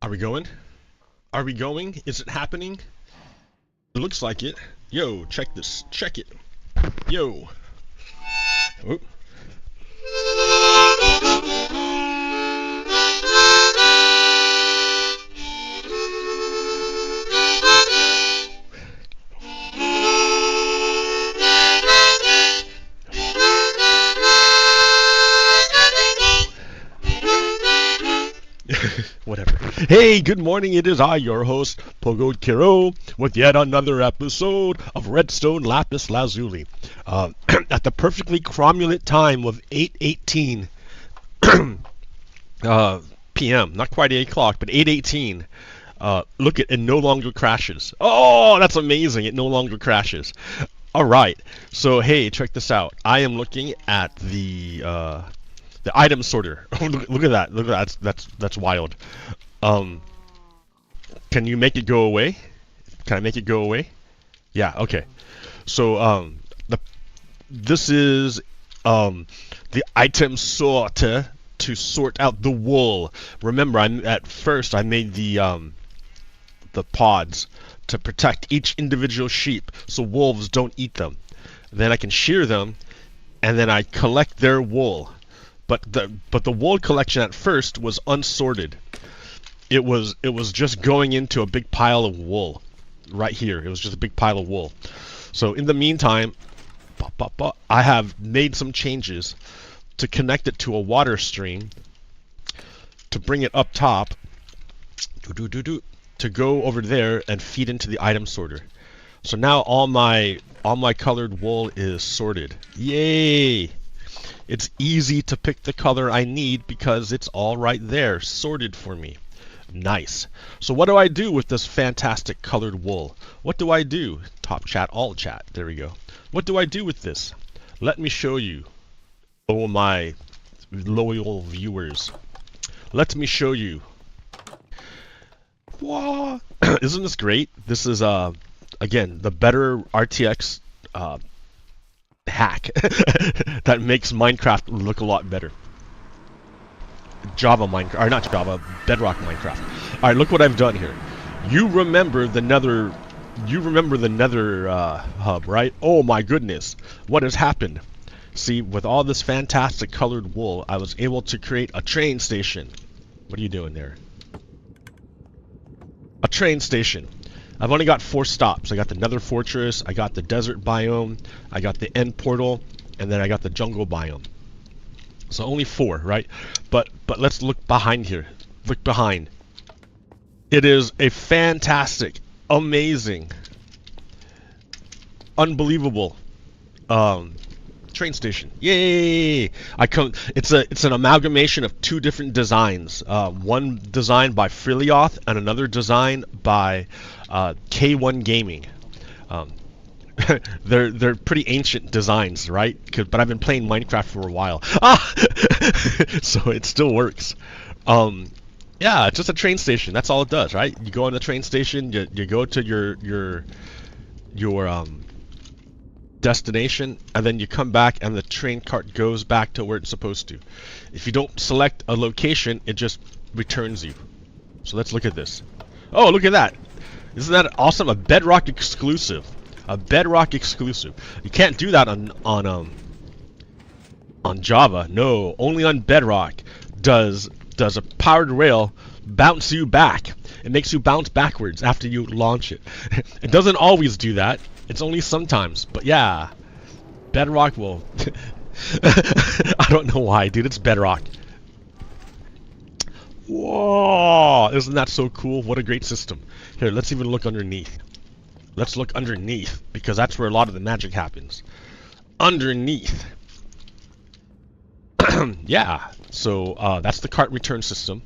Are we going? Are we going? Is it happening? It looks like it. Yo, check this. Check it. Yo. Oh. Whatever. Hey, good morning. It is I, your host, Pogo Kiro, with yet another episode of Redstone Lapis Lazuli. At the perfectly cromulent time of 8:18 p.m. Not quite 8 o'clock, but 8:18. Look, it no longer crashes. Oh, that's amazing. It no longer crashes. All right. So, hey, check this out. I am looking at the item sorter. Look at that. Look at that. That's wild. Can you make it go away? Can I make it go away? Yeah. Okay. So this is the item sorter to sort out the wool. Remember, at first I made the pods to protect each individual sheep so wolves don't eat them. Then I can shear them, and then I collect their wool. But the wool collection at first was unsorted. It was just going into a big pile of wool right here. It was just a big pile of wool. So in the meantime, I have made some changes to connect it to a water stream to bring it up top to go over there and feed into the item sorter. So now all my colored wool is sorted. Yay! It's easy to pick the color I need because it's all right there, sorted for me. Nice. So what do I do with this fantastic colored wool? What do I do? Top chat, all chat. There we go. What do I do with this? Let me show you. Oh, my loyal viewers. Let me show you. Wow. Isn't this great? This is, again, the better RTX hack that makes Minecraft look a lot better. Java Minecraft, or not Java, Bedrock Minecraft. All right, look what I've done here. You remember the Nether hub, right? Oh my goodness, what has happened? See, with all this fantastic colored wool, I was able to create a train station. What are you doing there? A train station. I've only got 4 stops. I got the Nether Fortress, I got the desert biome, I got the end portal, and then I got the jungle biome. So only 4, right? But let's look behind here. Look behind. It is a fantastic, amazing, unbelievable train station. Yay! It's an amalgamation of 2 different designs. One designed by Frilioth and another design by K1 Gaming. They're pretty ancient designs, right? But I've been playing Minecraft for a while. So it still works. Yeah, it's just a train station. That's all it does, right? You go on the train station, you go to your destination, and then you come back and the train cart goes back to where it's supposed to. If you don't select a location, it just returns you. So let's look at this. Oh, look at that. Isn't that awesome? A Bedrock exclusive. A Bedrock exclusive. You can't do that on Java. No, only on Bedrock does a powered rail bounce you back. It makes you bounce backwards after you launch it. It doesn't always do that. It's only sometimes. But yeah, Bedrock will. I don't know why, dude. It's Bedrock. Whoa! Isn't that so cool? What a great system. Here, let's even look underneath. Let's look underneath, because that's where a lot of the magic happens. Underneath. Yeah, so that's the cart return system.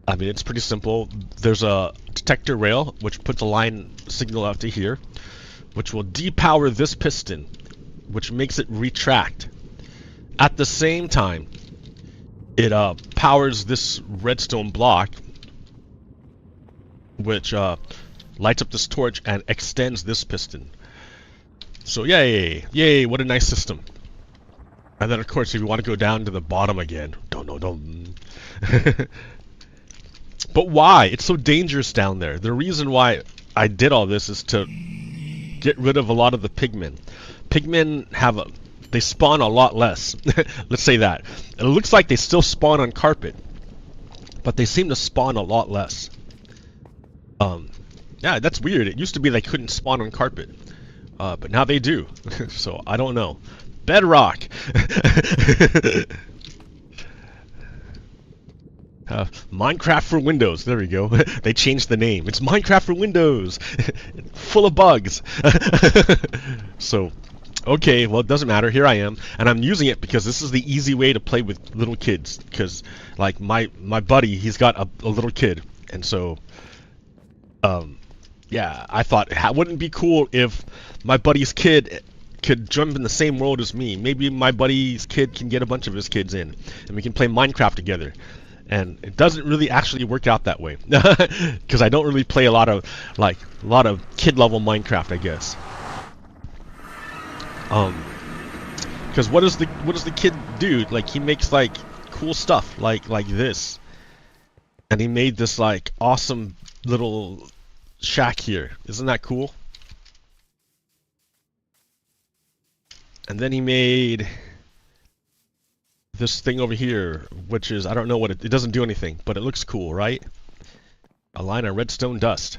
I mean, it's pretty simple. There's a detector rail, which puts a line signal out to here, which will depower this piston, which makes it retract. At the same time, it powers this redstone block, which lights up this torch and extends this piston. So yay, yay, what a nice system. And then of course if you want to go down to the bottom again, But why? It's so dangerous down there. The reason why I did all this is to get rid of a lot of the pigmen. Pigmen they spawn a lot less. Let's say that. It looks like they still spawn on carpet, but they seem to spawn a lot less. Yeah, that's weird. It used to be they couldn't spawn on carpet, but now they do. So I don't know. Bedrock. Minecraft for Windows. There we go. They changed the name. It's Minecraft for Windows. Full of bugs. So, okay, well, it doesn't matter. Here I am, and I'm using it because this is the easy way to play with little kids. Because, like, my buddy, he's got a little kid, and so, yeah, I thought, wouldn't it be cool if my buddy's kid could jump in the same world as me? Maybe my buddy's kid can get a bunch of his kids in, and we can play Minecraft together. And it doesn't really actually work out that way, because I don't really play a lot of kid level Minecraft, I guess. Because what does the kid do? Like, he makes like cool stuff like this, and he made this like awesome little shack here. Isn't that cool? And then he made this thing over here, which is, I don't know what it doesn't do anything, but it looks cool, right? A line of redstone dust.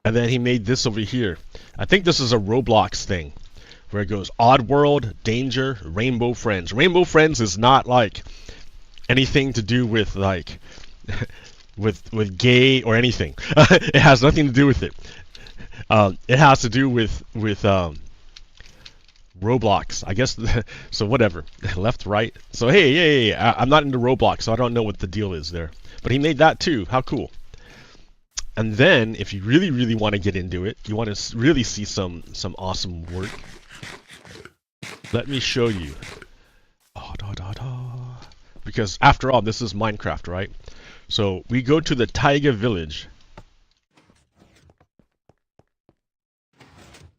And then he made this over here. I think this is a Roblox thing, where it goes Odd World, Danger, Rainbow Friends. Rainbow Friends is not like anything to do with like with gay or anything. It has nothing to do with it. It has to do with Roblox, I guess. So whatever. Left, right. So hey, I'm not into Roblox, so I don't know what the deal is there. But he made that too. How cool. And then, if you really want to get into it, you want to really see some awesome work, let me show you. Because after all, this is Minecraft, right? So we go to the Taiga village,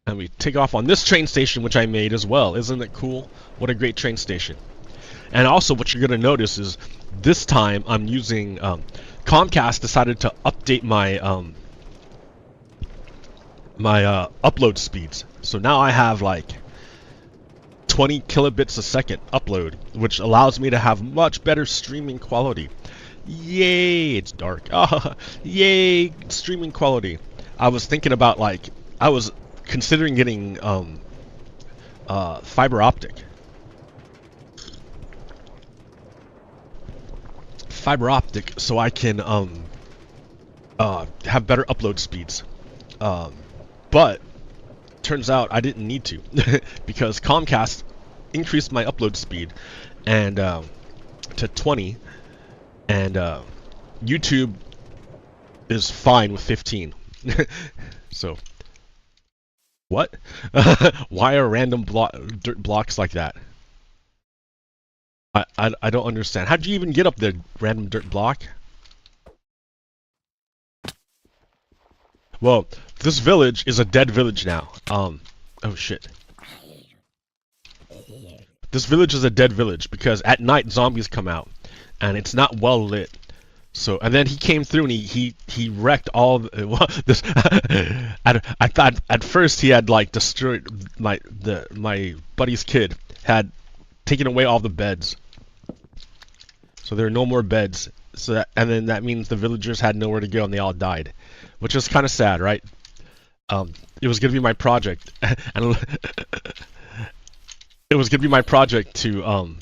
and we take off on this train station, which I made as well. Isn't it cool? What a great train station. And also, what you're going to notice is this time I'm using Comcast decided to update my upload speeds. So now I have like 20 kilobits a second upload, which allows me to have much better streaming quality. Yay! It's dark. Yay! Streaming quality. I was thinking about I was considering getting fiber optic. Fiber optic, so I can have better upload speeds. But turns out I didn't need to because Comcast increased my upload speed and to 20, and YouTube is fine with 15. So what? Why are random dirt blocks like that? I don't understand. How'd you even get up there, random dirt block? Well, this village is a dead village now. Oh shit. This village is a dead village because at night zombies come out, and it's not well lit. So, and then he came through and he wrecked all this. I thought at first he had like destroyed my buddy's kid had taken away all the beds. So there are no more beds. So that, and then that means the villagers had nowhere to go and they all died, which is kind of sad, right? It was gonna be my project, and it was gonna be my project to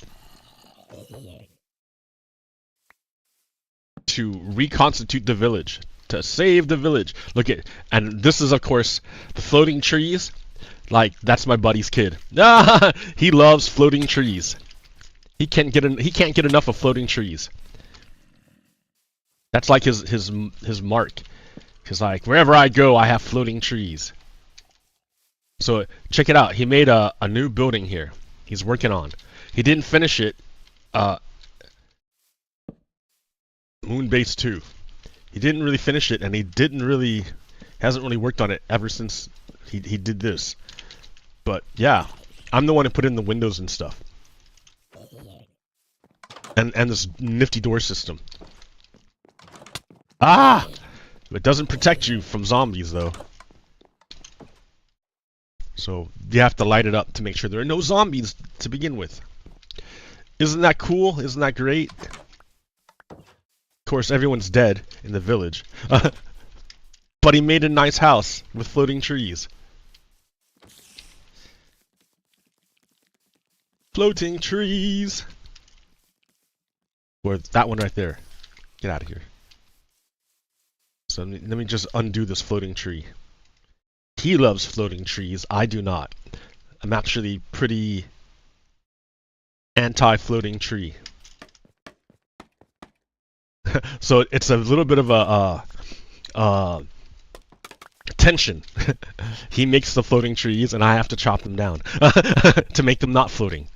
reconstitute the village, to save the village. Look at, and this is of course the floating trees. Like, that's my buddy's kid. He loves floating trees. He can't get enough of floating trees. That's like his mark. Cause like wherever I go, I have floating trees. So check it out. He made a new building here. He's working on. He didn't finish it. Moonbase 2. He didn't really finish it, and he hasn't really worked on it ever since he did this. But yeah, I'm the one who put in the windows and stuff, and this nifty door system. Ah! It doesn't protect you from zombies, though. So you have to light it up to make sure there are no zombies to begin with. Isn't that cool? Isn't that great? Of course, everyone's dead in the village. But he made a nice house with floating trees. Floating trees! Or that one right there. Get out of here. So let me just undo this floating tree. He loves floating trees. I do not. I'm actually pretty anti-floating tree. So it's a little bit of a tension. He makes the floating trees and I have to chop them down to make them not floating.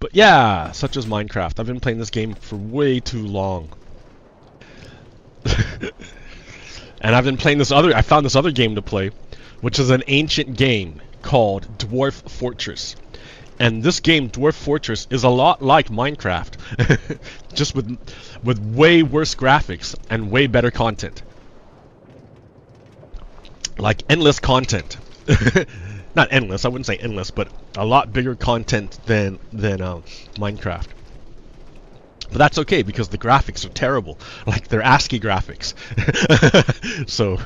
But yeah, such as Minecraft. I've been playing this game for way too long. And I've been playing I found this other game to play, which is an ancient game called Dwarf Fortress. And this game, Dwarf Fortress, is a lot like Minecraft, just with way worse graphics and way better content. Like endless content. Not endless, I wouldn't say endless, but a lot bigger content than Minecraft. But that's okay because the graphics are terrible. Like they're ASCII graphics. So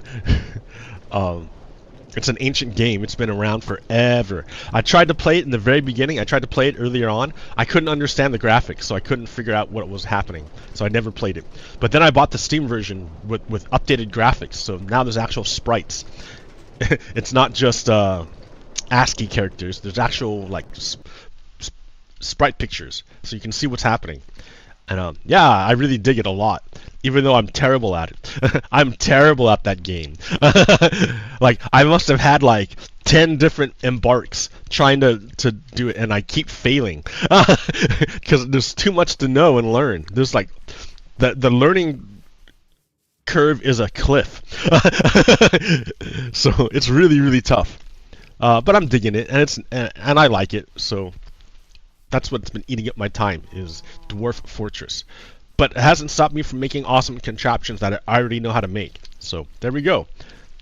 it's an ancient game. It's been around forever. I tried to play it in the very beginning. I tried to play it earlier on. I couldn't understand the graphics, so I couldn't figure out what was happening. So I never played it. But then I bought the Steam version with updated graphics. So now there's actual sprites. It's not just ASCII characters. There's actual like sprite pictures, so you can see what's happening. And yeah, I really dig it a lot, even though I'm terrible at it. I'm terrible at that game. Like, I must have had like 10 different embarks trying to do it, and I keep failing. Because there's too much to know and learn. There's like, the learning curve is a cliff. So it's really, really tough. But I'm digging it, and I like it, so that's what's been eating up my time, is Dwarf Fortress. But it hasn't stopped me from making awesome contraptions that I already know how to make. So there we go.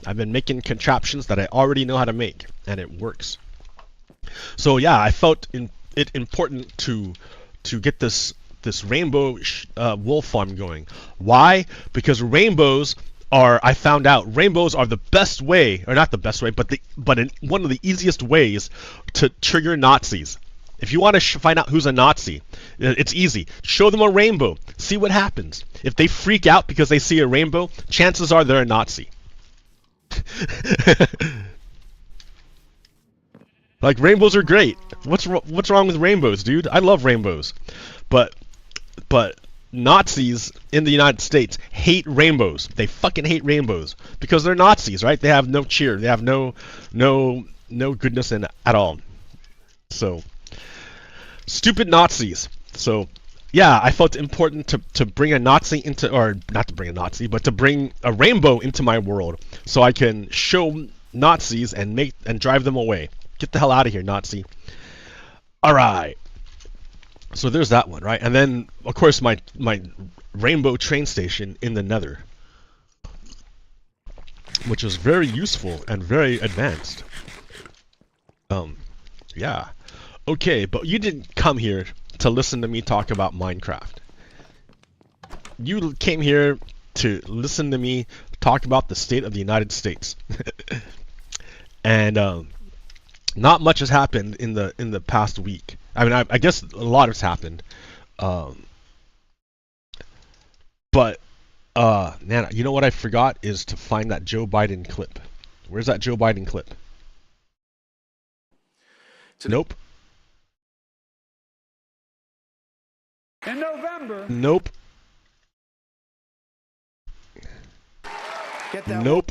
I've been making contraptions that I already know how to make, and it works. So yeah, I felt it important to get this rainbow wool farm going. Why? Because rainbows are, I found out, rainbows are the best way, or not the best way, but one of the easiest ways to trigger Nazis. If you want to find out who's a Nazi, it's easy. Show them a rainbow. See what happens. If they freak out because they see a rainbow, chances are they're a Nazi. Like, rainbows are great. What's wrong with rainbows, dude? I love rainbows. But Nazis in the United States hate rainbows. They fucking hate rainbows because they're Nazis, right? They have no cheer. They have no goodness in at all. So, stupid Nazis. So, yeah, I felt important to bring a Nazi into, or not to bring a Nazi, but to bring a rainbow into my world so I can show Nazis and drive them away. Get the hell out of here, Nazi. Alright. So there's that one, right? And then, of course, my rainbow train station in the Nether, which is very useful and very advanced. Yeah. Okay, but you didn't come here to listen to me talk about Minecraft. You came here to listen to me talk about the state of the United States. And not much has happened in the past week. I mean, I guess a lot has happened. But man, you know what I forgot is to find that Joe Biden clip. Where's that Joe Biden clip? Nope. In November. Nope. Get that nope.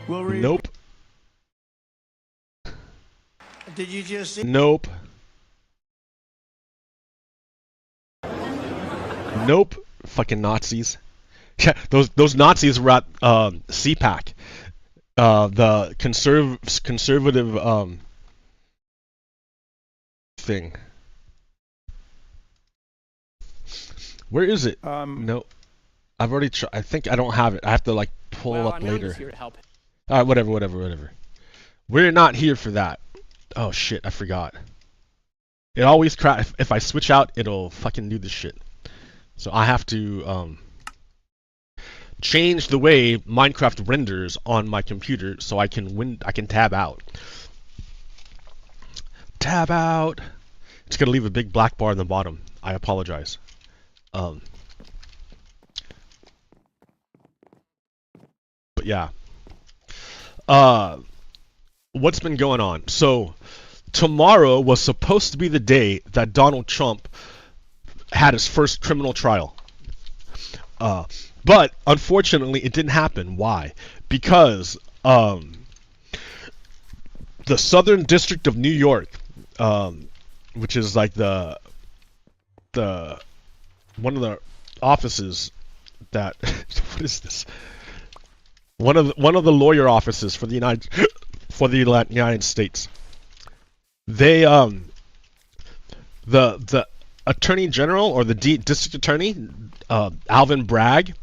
We'll read. Nope. Did you just see? Nope. Nope. Fucking Nazis. Yeah, those Nazis were at CPAC. The conservative thing. Where is it? No, I've already tried. I think I don't have it. I have to like pull up later. Here to help. All right, whatever. We're not here for that. Oh shit, I forgot. It always crash. If I switch out, it'll fucking do this shit. So I have to change the way Minecraft renders on my computer so I can tab out. Tab out. It's gonna leave a big black bar in the bottom. I apologize. But yeah. What's been going on? So tomorrow was supposed to be the day that Donald Trump had his first criminal trial. But unfortunately it didn't happen. Why? Because the Southern District of New York, which is like the one of the offices that what is this? One of the lawyer offices for the United States. They the Attorney General or the District Attorney Alvin Bragg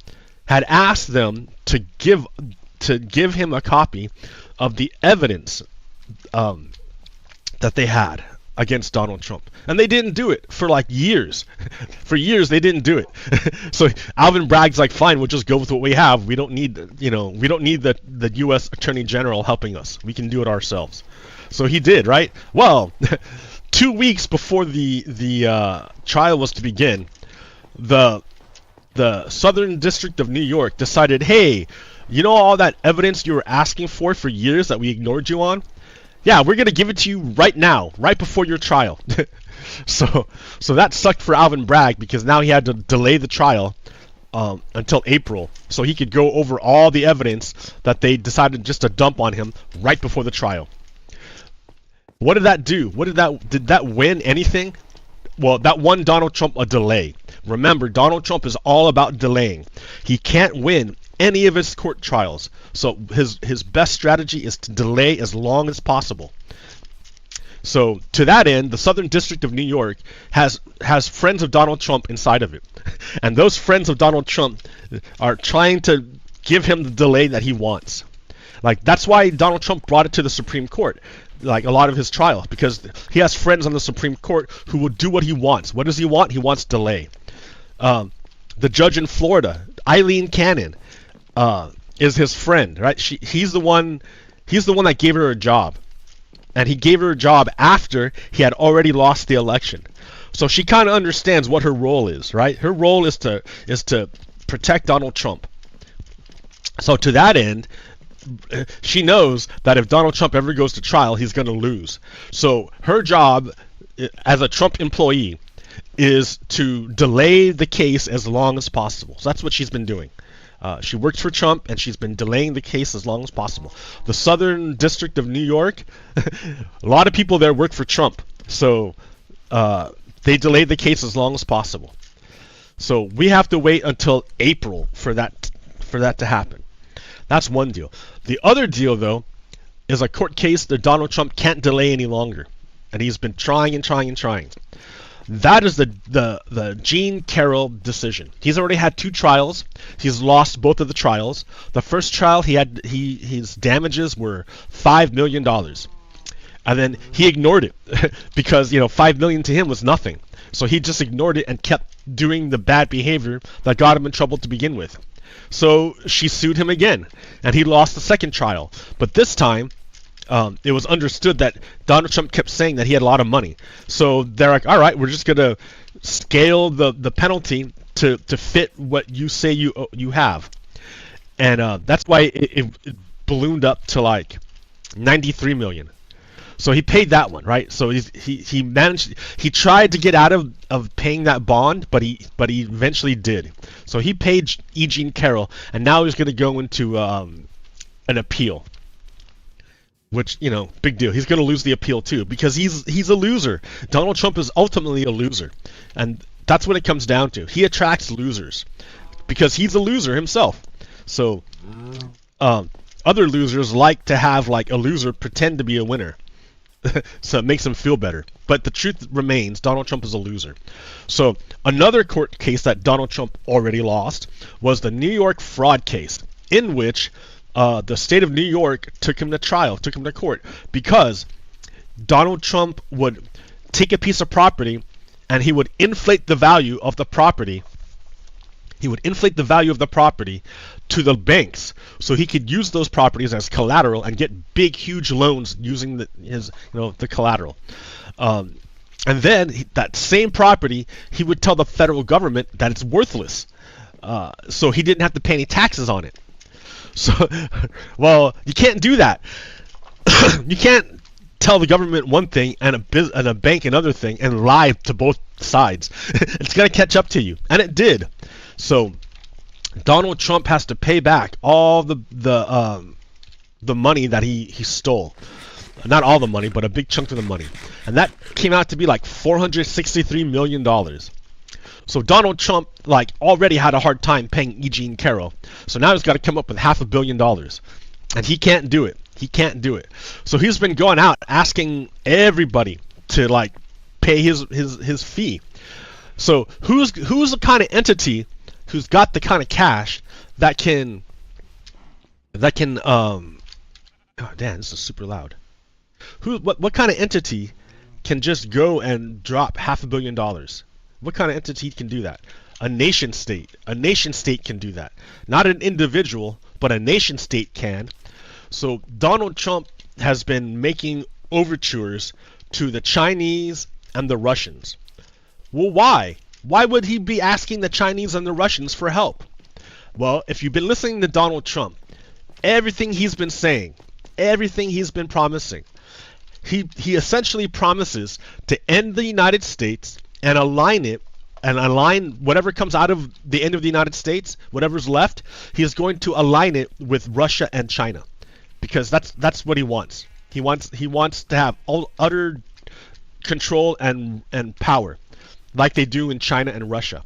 had asked them to give him a copy of the evidence that they had against Donald Trump, and they didn't do it for like years. For years they didn't do it. So Alvin Bragg's like, fine, we'll just go with what we have. We don't need, we don't need the U.S. Attorney General helping us. We can do it ourselves. So he did, right? Well, 2 weeks before the trial was to begin, the Southern District of New York decided, hey, you know all that evidence you were asking for years that we ignored you on? Yeah, we're gonna give it to you right now, right before your trial. So that sucked for Alvin Bragg, because now he had to delay the trial until April, so he could go over all the evidence that they decided just to dump on him right before the trial. What did that do? Did that win anything? Well, that won Donald Trump a delay. Remember, Donald Trump is all about delaying. He can't win any of his court trials, so his best strategy is to delay as long as possible. So to that end, the Southern District of New York has friends of Donald Trump inside of it, and those friends of Donald Trump are trying to give him the delay that he wants. Like, that's why Donald Trump brought it to the Supreme Court, like a lot of his trials, because he has friends on the Supreme Court who will do what he wants. What does he want? He wants delay. The judge in Florida, Eileen Cannon, is his friend, right? He's the one that gave her a job, and he gave her a job after he had already lost the election. So she kind of understands what her role is, right? Her role is to protect Donald Trump. So to that end, she knows that if Donald Trump ever goes to trial, he's going to lose. So her job as a Trump employee is to delay the case as long as possible. So that's what she's been doing. She works for Trump, and she's been delaying the case as long as possible. The Southern District of New York, a lot of people there work for Trump, so they delayed the case as long as possible. So we have to wait until April for that to happen. That's one deal. The other deal, though, is a court case that Donald Trump can't delay any longer, and he's been trying and trying and trying. That is the Jean Carroll decision. He's already had 2 trials. He's lost both of the trials. The first trial, his damages were $5 million, and then he ignored it because $5 million to him was nothing. So he just ignored it and kept doing the bad behavior that got him in trouble to begin with. So she sued him again, and he lost the second trial. But this time, it was understood that Donald Trump kept saying that he had a lot of money. So they're like, all right, we're just going to scale the penalty to fit what you say you have. And that's why it ballooned up to like $93 million. So he paid that one, right? So he managed. He tried to get out of paying that bond, but he eventually did. So he paid E. Jean Carroll, and now he's going to go into an appeal. Which, big deal. He's going to lose the appeal too, because he's a loser. Donald Trump is ultimately a loser, and that's what it comes down to. He attracts losers because he's a loser himself. So other losers like to have like a loser pretend to be a winner. So it makes him feel better. But the truth remains, Donald Trump is a loser. So another court case that Donald Trump already lost was the New York fraud case, in which the state of New York took him to trial, took him to court, because Donald Trump would take a piece of property and he would inflate the value of the property. He would inflate the value of the property to the banks, so he could use those properties as collateral and get big, huge loans using the collateral. And then that same property, he would tell the federal government that it's worthless, so he didn't have to pay any taxes on it. So, well, you can't do that. You can't tell the government one thing and a bank another thing and lie to both sides. It's gonna catch up to you, and it did. So Donald Trump has to pay back all the money that he stole. Not all the money, but a big chunk of the money. And that came out to be like $463 million. So Donald Trump already had a hard time paying E. Jean Carroll. So now he's got to come up with $500 million. And he can't do it. He can't do it. So he's been going out asking everybody to pay his fee. So who's the kind of entity who's got the kind of cash that can oh damn, this is super loud. What kind of entity can just go and drop $500 million? What kind of entity can do that? A nation state. A nation state can do that. Not an individual, but a nation state can. So Donald Trump has been making overtures to the Chinese and the Russians. Well, why? Why would he be asking the Chinese and the Russians for help? Well, if you've been listening to Donald Trump, everything he's been saying, everything he's been promising, he essentially promises to end the United States and align whatever comes out of the end of the United States, whatever's left, he is going to align it with Russia and China, because that's what he wants. He wants to have utter control and power, like they do in China and Russia.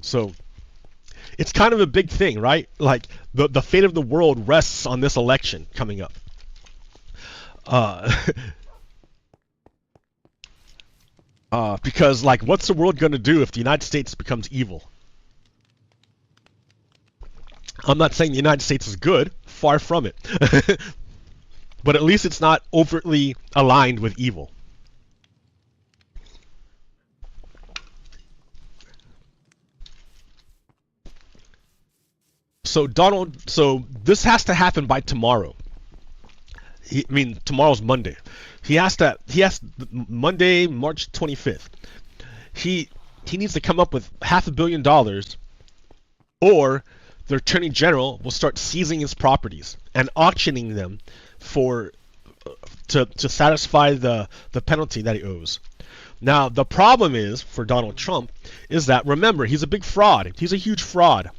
So it's kind of a big thing, right? Like the fate of the world rests on this election coming up. Because what's the world going to do if the United States becomes evil? I'm not saying the United States is good, far from it. But at least it's not overtly aligned with evil. So this has to happen by tomorrow. Tomorrow's Monday. He has Monday, March 25th. He needs to come up with $500 million, or the Attorney General will start seizing his properties and auctioning them to satisfy the penalty that he owes. Now the problem is for Donald Trump is that, remember, he's a big fraud. He's a huge fraud.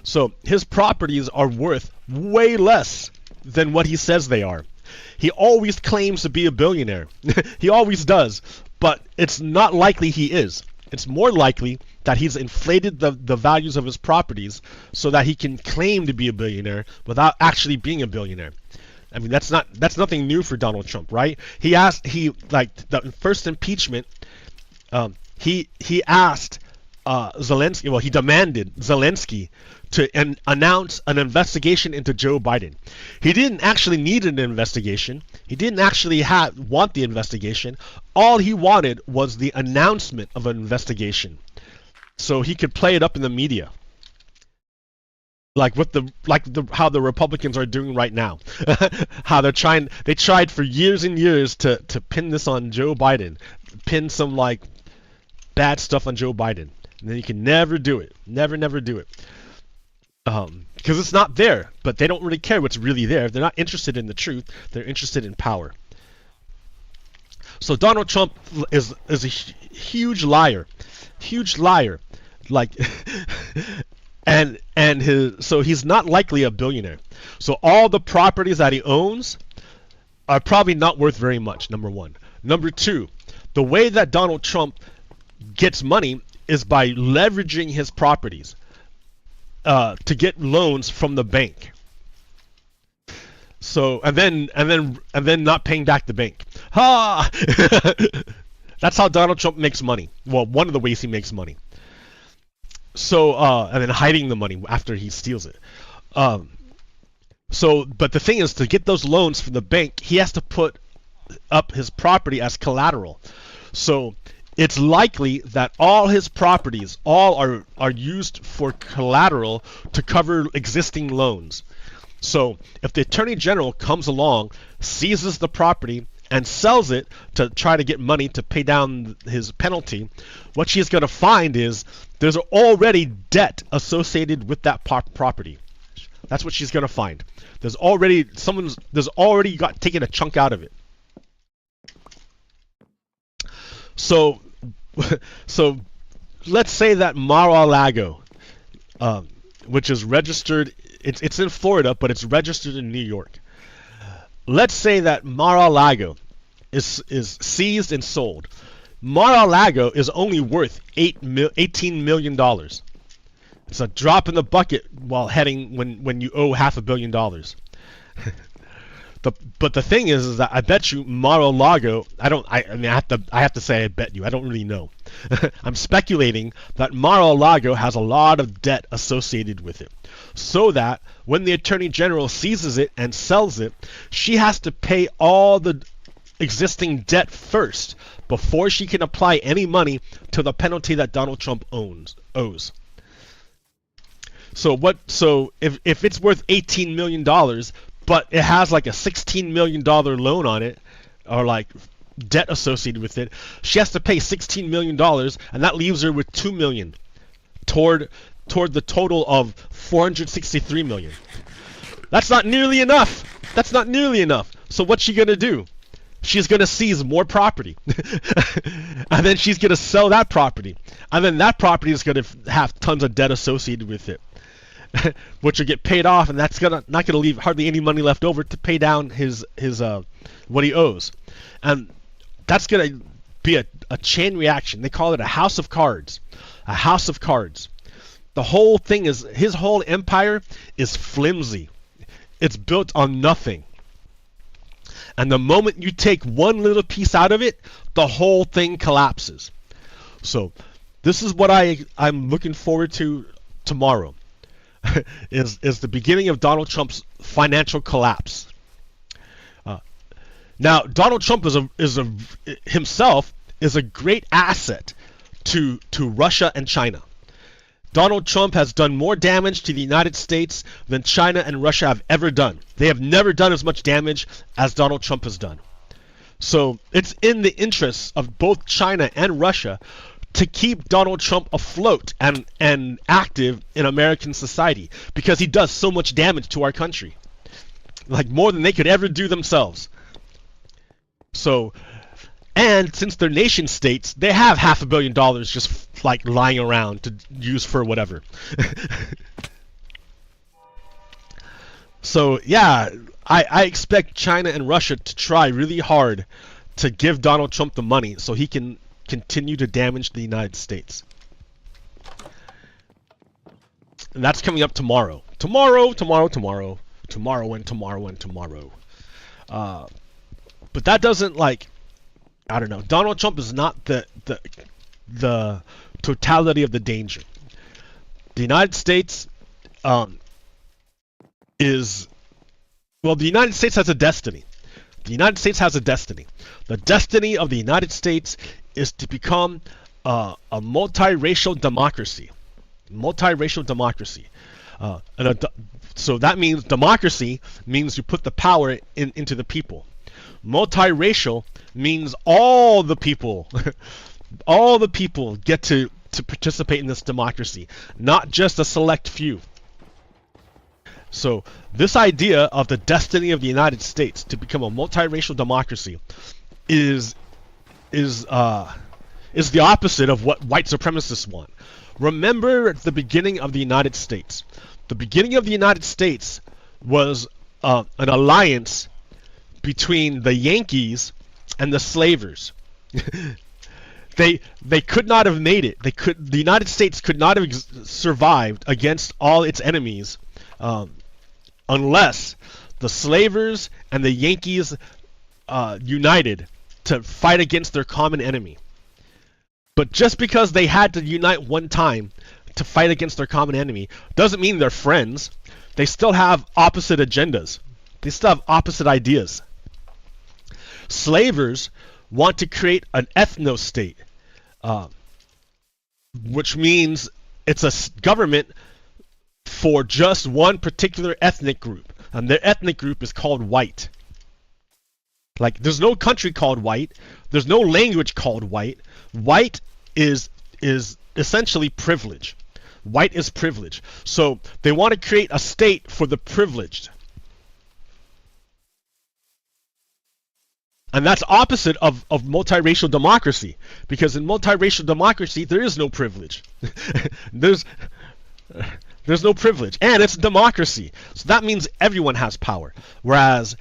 So his properties are worth way less than what he says they are. He always claims to be a billionaire. He always does. But it's not likely he is. It's more likely that he's inflated the values of his properties so that he can claim to be a billionaire without actually being a billionaire. I mean, that's nothing new for Donald Trump, right? The first impeachment, he asked Zelensky, well, he demanded Zelensky to announce an investigation into Joe Biden. He didn't actually need an investigation. He didn't actually want the investigation. All he wanted was the announcement of an investigation, so he could play it up in the media, how the Republicans are doing right now. How they tried for years and years to pin this on Joe Biden, pin some bad stuff on Joe Biden. And then you can never do it. Never do it. Because it's not there. But they don't really care what's really there. They're not interested in the truth. They're interested in power. So Donald Trump is a huge liar. Huge liar. So he's not likely a billionaire. So all the properties that he owns are probably not worth very much, number one. Number two, the way that Donald Trump gets money is by leveraging his properties to get loans from the bank. So and then not paying back the bank. Ha! That's how Donald Trump makes money. Well, one of the ways he makes money. So and then hiding the money after he steals it. So, but the thing is, to get those loans from the bank, he has to put up his property as collateral. So it's likely that all his properties are used for collateral to cover existing loans. So if the Attorney General comes along, seizes the property, and sells it to try to get money to pay down his penalty, what she's going to find is there's already debt associated with that property. That's what she's going to find. There's already got taken a chunk out of it. So let's say that Mar-a-Lago, which is registered, it's in Florida, but it's registered in New York. Let's say that Mar-a-Lago is seized and sold. Mar-a-Lago is only worth $18 million. It's a drop in the bucket while when you owe $500 million. But the thing is that I bet you Mar-a-Lago, I have to say I bet you, I don't really know. I'm speculating that Mar-a-Lago has a lot of debt associated with it. So that when the Attorney General seizes it and sells it, she has to pay all the existing debt first before she can apply any money to the penalty that Donald Trump owes. So if it's worth $18 million, but it has like a $16 million loan on it, or like debt associated with it, she has to pay $16 million, and that leaves her with $2 million toward the total of $463 million. That's not nearly enough. That's not nearly enough. So what's she gonna do? She's gonna seize more property, and then she's gonna sell that property, and then that property is gonna have tons of debt associated with it, which will get paid off, and that's not gonna leave hardly any money left over to pay down his what he owes, and that's gonna be a chain reaction. They call it a house of cards. A house of cards. The whole thing is, his whole empire is flimsy. It's built on nothing. And the moment you take one little piece out of it, the whole thing collapses. So this is what I'm looking forward to tomorrow. is the beginning of Donald Trump's financial collapse. Now Donald Trump himself is a great asset to Russia and China. Donald Trump has done more damage to the United States than China and Russia have ever done. They have never done as much damage as Donald Trump has done. So it's in the interests of both China and Russia to keep Donald Trump afloat and active in American society, because he does so much damage to our country. Like more than they could ever do themselves. So, and since they're nation states, they have $500 million just like lying around to use for whatever. So yeah, I expect China and Russia to try really hard to give Donald Trump the money so he can continue to damage the United States. And that's coming up tomorrow. Tomorrow. But that doesn't, like, I don't know. Donald Trump is not the totality of the danger. The United States the United States has a destiny. The United States has a destiny. The destiny of the United States is to become a multiracial democracy. So that means democracy means you put the power into the people. Multiracial means all the people get to participate in this democracy, not just a select few. So this idea of the destiny of the United States to become a multiracial democracy is the opposite of what white supremacists want. Remember at the beginning of the United States. The beginning of the United States was an alliance between the Yankees and the slavers. They could not have made it. The United States could not have survived against all its enemies unless the slavers and the Yankees united to fight against their common enemy. But just because they had to unite one time to fight against their common enemy doesn't mean they're friends. They still have opposite agendas. They still have opposite ideas. Slavers want to create an ethno-state, which means it's a government for just one particular ethnic group. And their ethnic group is called white. Like, there's no country called white. There's no language called white. White is essentially privilege. White is privilege. So they want to create a state for the privileged. And that's opposite of multiracial democracy. Because in multiracial democracy, there is no privilege. There's no privilege. And it's democracy. So that means everyone has power. Whereas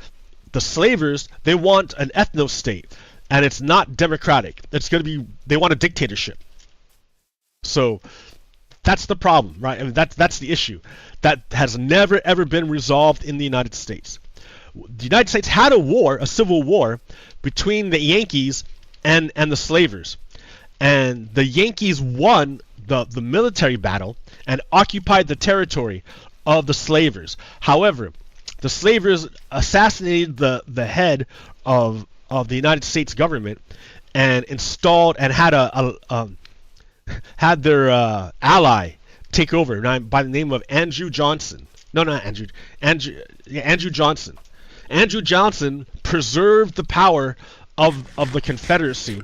the slavers, they want an ethno-state. And it's not democratic. It's going to be, they want a dictatorship. So that's the problem, right? I mean, that's the issue. That has never, ever been resolved in the United States. The United States had a war, a civil war, between the Yankees and the slavers. And the Yankees won the military battle and occupied the territory of the slavers. However, the slavers assassinated the head of the United States government and installed and had their ally take over by the name of Andrew Johnson. No, not Andrew. Andrew Johnson. Andrew Johnson preserved the power of the Confederacy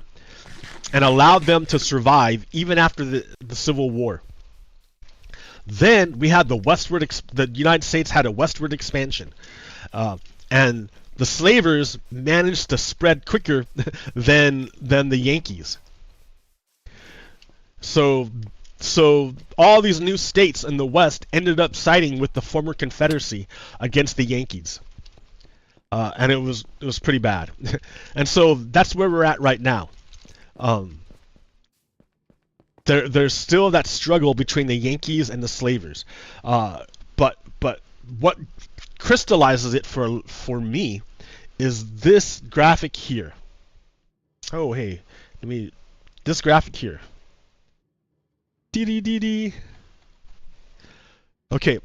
and allowed them to survive even after the Civil War. Then we had the United States had a westward expansion, and the slavers managed to spread quicker than the Yankees. So all these new states in the West ended up siding with the former Confederacy against the Yankees. And it was pretty bad. And so that's where we're at right now. There's still that struggle between the Yankees and the slavers. But what crystallizes it for me is this graphic here. Oh, hey, this graphic here. Okay,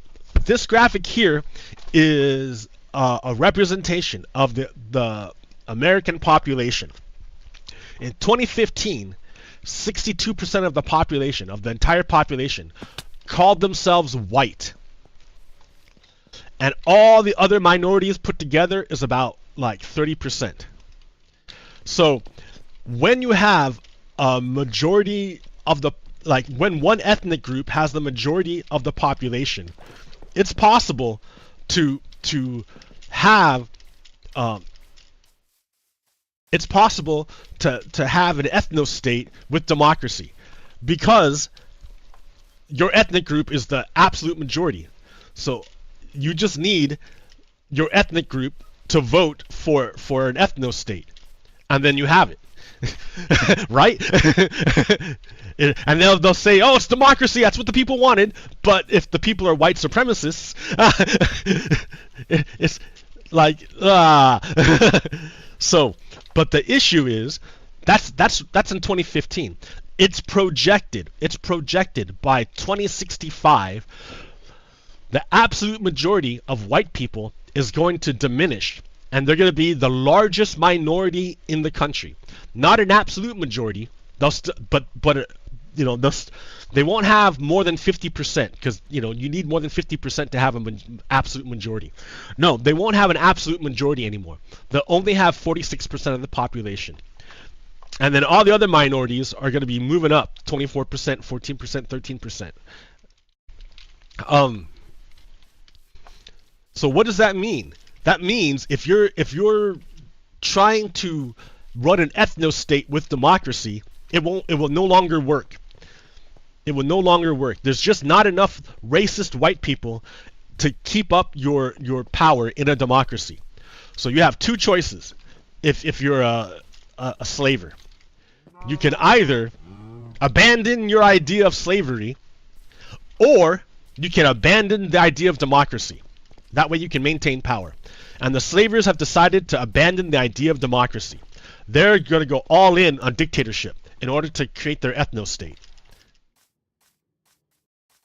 this graphic here is a representation of the American population. In 2015, 62% of the population, of the entire population, called themselves white. And all the other minorities put together is about like 30%. So when you have a majority of when one ethnic group has the majority of the population, it's possible to have an ethno-state with democracy, because your ethnic group is the absolute majority. So you just need your ethnic group to vote for an ethno-state, and then you have it. Right? And they'll say, oh, it's democracy, that's what the people wanted. But if the people are white supremacists, it's like, So, but the issue is, that's in 2015. It's projected by 2065, the absolute majority of white people is going to diminish, and they're going to be the largest minority in the country. Not an absolute majority, but they won't have more than 50%, because you need more than 50% to have an absolute majority. No, they won't have an absolute majority anymore. They'll only have 46% of the population. And then all the other minorities are going to be moving up 24%, 14%, 13%. So what does that mean? That means if you're trying to run an ethno-state with democracy, it will no longer work. It will no longer work. There's just not enough racist white people to keep up your power in a democracy. So you have two choices if you're a slaver. You can either abandon your idea of slavery, or you can abandon the idea of democracy. That way you can maintain power. And the slavers have decided to abandon the idea of democracy. They're going to go all in on dictatorship in order to create their ethno-state.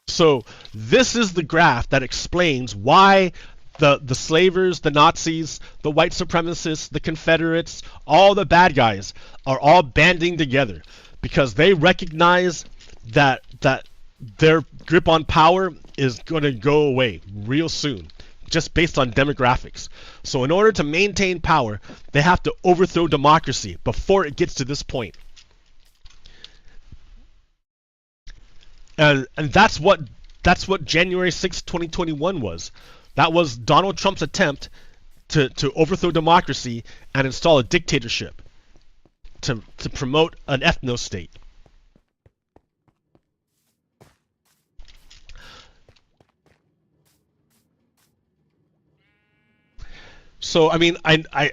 So this is the graph that explains why the slavers, the Nazis, the white supremacists, the Confederates, all the bad guys are all banding together because they recognize that their grip on power is going to go away real soon, just based on demographics. So in order to maintain power, they have to overthrow democracy before it gets to this point. And that's what January 6, 2021 was. That was Donald Trump's attempt to overthrow democracy and install a dictatorship to promote an ethno-state. So I mean, I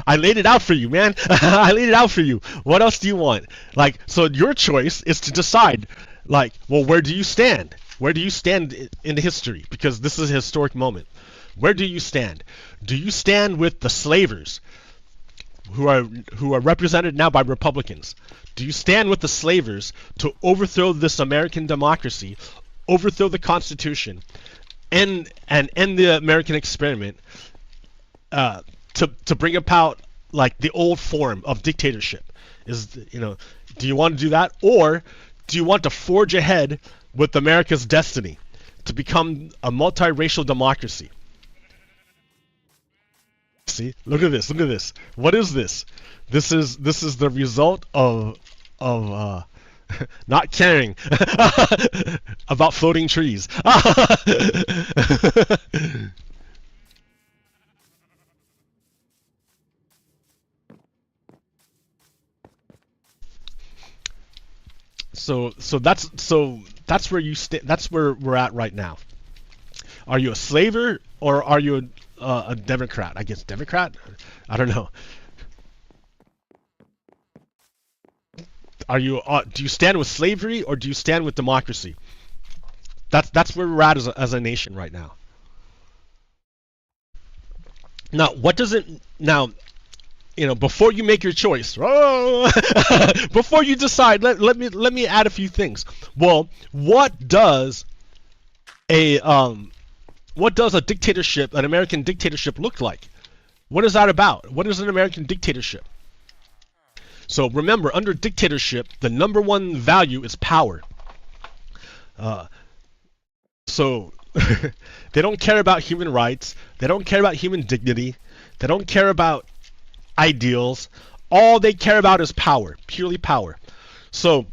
I laid it out for you, man. I laid it out for you. What else do you want? Like, so your choice is to decide, like, well, where do you stand? Where do you stand in history? Because this is a historic moment. Where do you stand? Do you stand with the slavers, who are represented now by Republicans? Do you stand with the slavers to overthrow this American democracy, overthrow the Constitution, and end the American experiment, to bring about like the old form of dictatorship? Do you want to do that, or do you want to forge ahead with America's destiny to become a multiracial democracy? See, look at this. Look at this. What is this? This is the result of not caring about floating trees. So that's where you that's where we're at right now. Are you a slaver or are you a Democrat? I guess Democrat? I don't know. Are you do you stand with slavery or do you stand with democracy? That's where we're at as a nation right now. Now, what does it now? Before you make your choice, before you decide, let me add a few things. Well, what does a dictatorship, an American dictatorship, look like? What is that about? What is an American dictatorship? So remember, under dictatorship, the number one value is power. So they don't care about human rights. They don't care about human dignity. They don't care about ideals. All they care about is power, purely power. So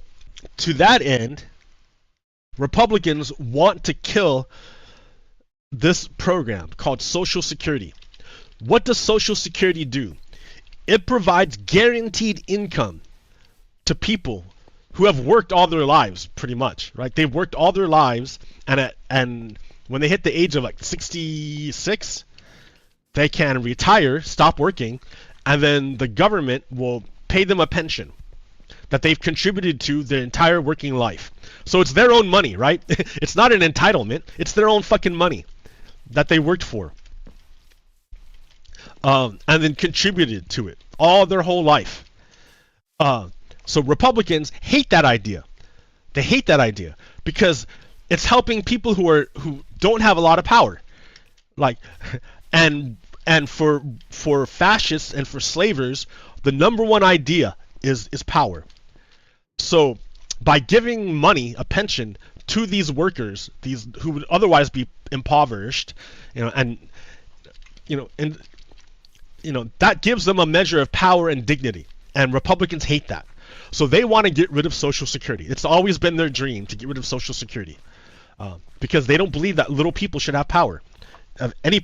to that end, Republicans want to kill this program called Social Security. What does Social Security do? It provides guaranteed income to people who have worked all their lives, pretty much, right? They've worked all their lives, and when they hit the age of like 66, they can retire, stop working, and then the government will pay them a pension that they've contributed to their entire working life. So it's their own money, right? It's not an entitlement. It's their own fucking money that they worked for. And then contributed to it all their whole life. So Republicans hate that idea. They hate that idea because it's helping people who don't have a lot of power. Like, and for fascists and for slavers, the number one idea is power. So by giving money, a pension, to these workers, these who would otherwise be impoverished, that gives them a measure of power and dignity, and Republicans hate that. So they want to get rid of Social Security. It's always been their dream to get rid of Social Security, because they don't believe that little people should have power, any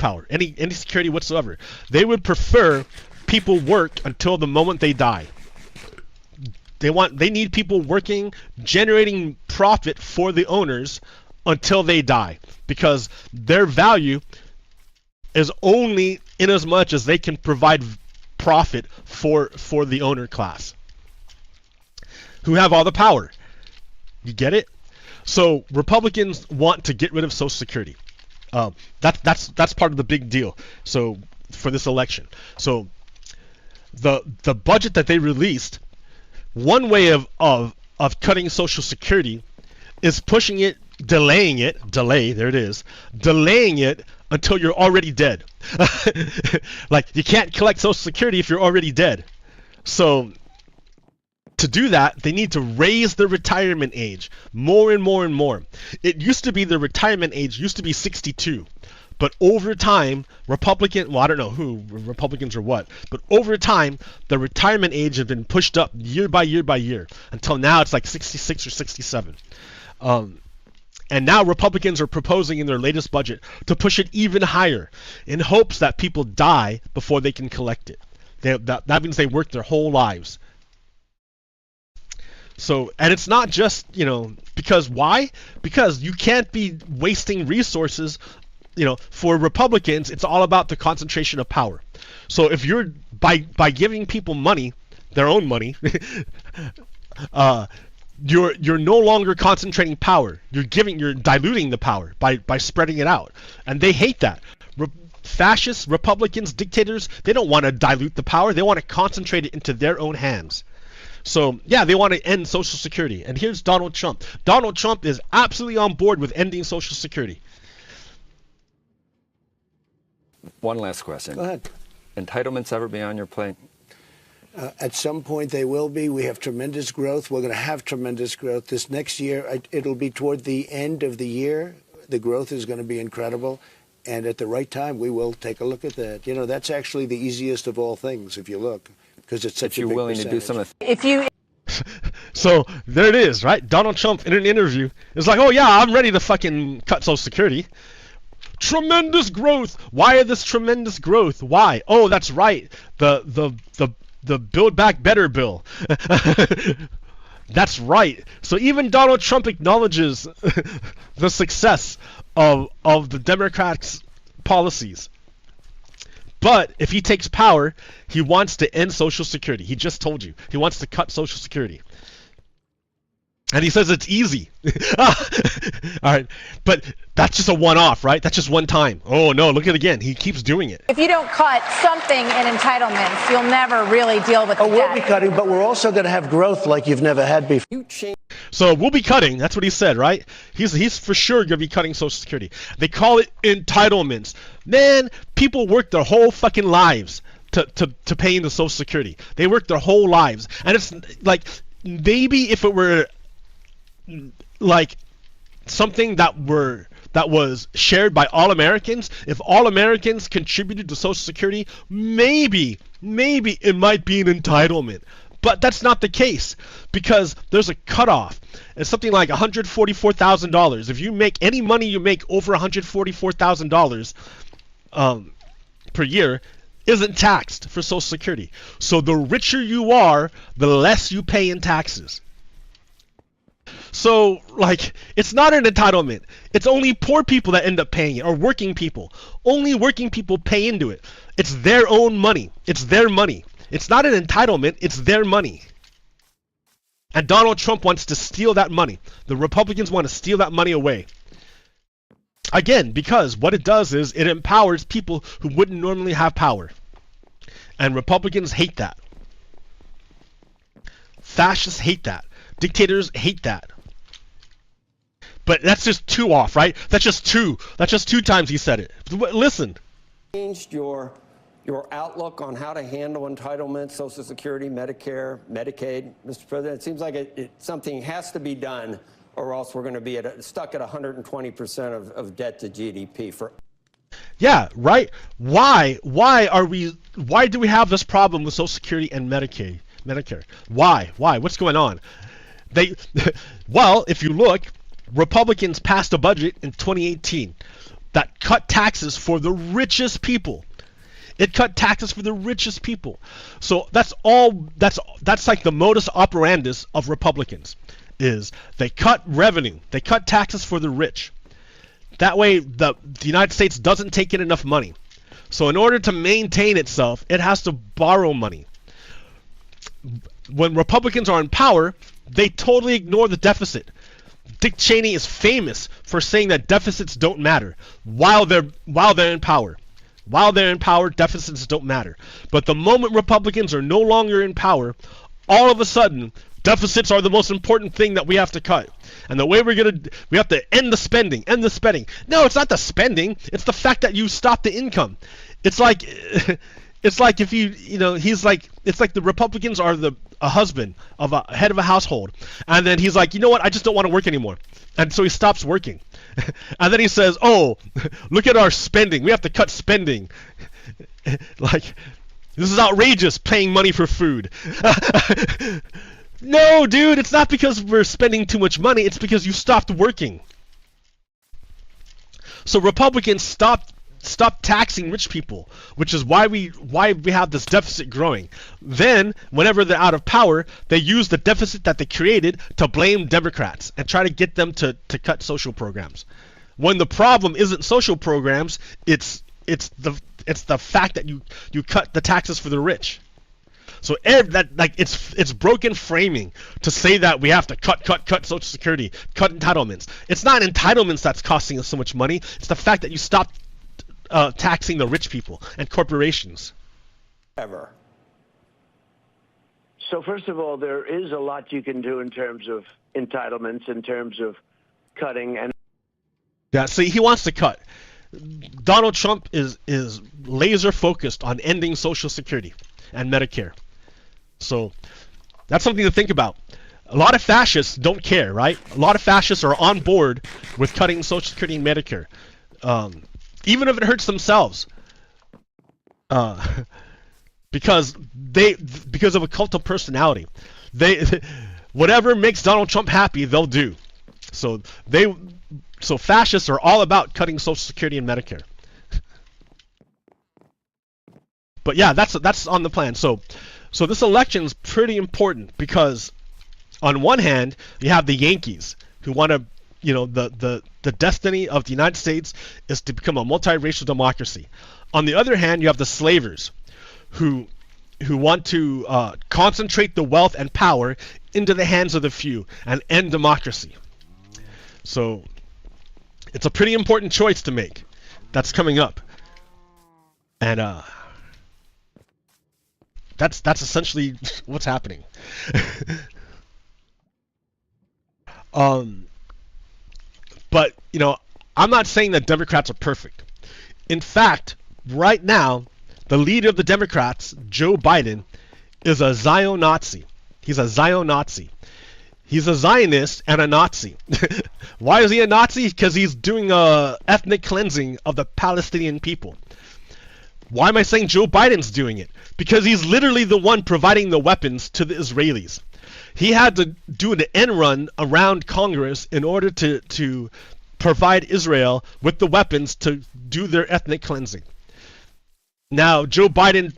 security whatsoever. They would prefer people work until the moment they die. They need people working, generating profit for the owners until they die, because their value is only in as much as they can provide profit for the owner class, who have all the power. You get it? So Republicans want to get rid of Social Security. That's part of the big deal. So for this election, so the budget that they released, one way of cutting Social Security is pushing it, delaying it until you're already dead. Like, you can't collect Social Security if you're already dead. So to do that, they need to raise the retirement age more and more and more. It used to be the retirement age used to be 62. But over time, well, I don't know who, Republicans or what, but over time, the retirement age has been pushed up year by year by year until now it's like 66 or 67. And now Republicans are proposing in their latest budget to push it even higher in hopes that people die before they can collect it. That means they work their whole lives. So, and it's not just, because why? Because you can't be wasting resources. For Republicans, it's all about the concentration of power. So if you're by giving people money, their own money, you're no longer concentrating power. You're diluting the power by spreading it out, and they hate that. Fascists, Republicans, dictators, they don't want to dilute the power. They want to concentrate it into their own hands. So yeah, they want to end Social Security. And here's Donald Trump. Donald Trump is absolutely on board with ending Social Security. One last question. Go ahead. Entitlements ever be on your plate? At some point they will be. We have tremendous growth. We're going to have tremendous growth. This next year, it'll be toward the end of the year. The growth is going to be incredible. And at the right time, we will take a look at that. That's actually the easiest of all things, if you look, because it's such a big willing percentage. To do some of So there it is, right? Donald Trump in an interview is like, oh yeah, I'm ready to fucking cut Social Security. Tremendous growth. Why is this tremendous growth? Why? Oh, that's right. The Build Back Better bill. That's right. So even Donald Trump acknowledges the success of the Democrats' policies. But if he takes power, he wants to end Social Security. He just told you. He wants to cut Social Security. And he says it's easy. All right, but that's just a one-off, right? That's just one time. Oh no, look at it again. He keeps doing it. If you don't cut something in entitlements, you'll never really deal with the debt. We'll be cutting, but we're also going to have growth like you've never had before. So we'll be cutting. That's what he said, right? He's for sure going to be cutting Social Security. They call it entitlements. Man, people work their whole fucking lives to pay into Social Security. They work their whole lives. And it's like, maybe if it were like something that was shared by all Americans, if all Americans contributed to Social Security, maybe it might be an entitlement. But that's not the case, because there's a cutoff. It's something like $144,000. If you make any money you make over $144,000 per year, isn't taxed for Social Security. So the richer you are, the less you pay in taxes. So, like, it's not an entitlement. It's only poor people that end up paying it, or working people. Only working people pay into it. It's their own money. It's their money. It's not an entitlement. It's their money. And Donald Trump wants to steal that money. The Republicans want to steal that money away. Again, because what it does is it empowers people who wouldn't normally have power. And Republicans hate that. Fascists hate that. Dictators hate that. But that's just two off, right? That's just two. That's just two times he said it. Listen. Changed your outlook on how to handle entitlements, Social Security, Medicare, Medicaid, Mr. President? It seems like something has to be done, or else we're going to be stuck at 120% of debt to GDP. Yeah, right. Why do we have this problem with Social Security and Medicare? Why? What's going on? Well, if you look, Republicans passed a budget in 2018 that cut taxes for the richest people. It cut taxes for the richest people. So that's like the modus operandus of Republicans, is they cut revenue, they cut taxes for the rich. That way the United States doesn't take in enough money. So in order to maintain itself, it has to borrow money. When Republicans are in power, they totally ignore the deficit. Dick Cheney is famous for saying that deficits don't matter while they're in power. While they're in power, deficits don't matter. But the moment Republicans are no longer in power, all of a sudden, deficits are the most important thing that we have to cut. And the way we have to end the spending. No, it's not the spending. It's the fact that you stop the income. It's like if it's like the Republicans are a husband of a head of a household, and then he's like, you know what, I just don't want to work anymore, and so he stops working, and then he says, oh, look at our spending, we have to cut spending, like this is outrageous, paying money for food. No, dude, it's not because we're spending too much money, it's because you stopped working. So Republicans stop taxing rich people, which is why we have this deficit growing. Then, whenever they're out of power, they use the deficit that they created to blame Democrats and try to get them to cut social programs. When the problem isn't social programs, it's the fact that you cut the taxes for the rich. So it's broken framing to say that we have to cut Social Security, cut entitlements. It's not entitlements that's costing us so much money. It's the fact that you stopped taxing the rich people and corporations. Ever. So first of all, there is a lot you can do in terms of entitlements, in terms of cutting. And yeah, see, he wants to cut. Donald Trump is laser focused on ending Social Security and Medicare. So that's something to think about. A lot of fascists don't care, right? A lot of fascists are on board with cutting Social Security and Medicare. Even if it hurts themselves, because of a cult of personality, whatever makes Donald Trump happy, they'll do. So fascists are all about cutting Social Security and Medicare. But yeah, that's on the plan. So this election is pretty important because, on one hand, you have the Yankees who want to. The destiny of the United States is to become a multiracial democracy. On the other hand, you have the slavers who want to concentrate the wealth and power into the hands of the few and end democracy. So it's a pretty important choice to make that's coming up. And that's essentially what's happening. But, I'm not saying that Democrats are perfect. In fact, right now, the leader of the Democrats, Joe Biden, is a Zion-Nazi. He's a Zion-Nazi. He's a Zionist and a Nazi. Why is he a Nazi? Because he's doing ethnic cleansing of the Palestinian people. Why am I saying Joe Biden's doing it? Because he's literally the one providing the weapons to the Israelis. He had to do an end run around Congress in order to provide Israel with the weapons to do their ethnic cleansing. Now, Joe Biden,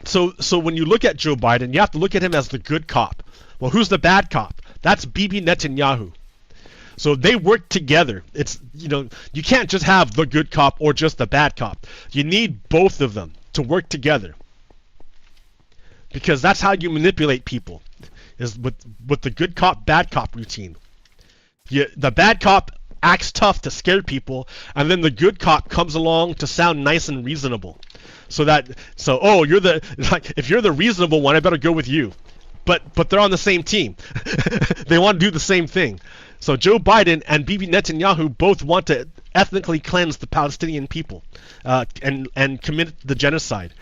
so when you look at Joe Biden, you have to look at him as the good cop. Well, who's the bad cop? That's Bibi Netanyahu. So they work together. It's, you can't just have the good cop or just the bad cop. You need both of them to work together. Because that's how you manipulate people. Is with the good cop, bad cop routine. The bad cop acts tough to scare people, and then the good cop comes along to sound nice and reasonable. If you're the reasonable one, I better go with you. But they're on the same team. They want to do the same thing. So Joe Biden and Bibi Netanyahu both want to ethnically cleanse the Palestinian people and commit the genocide.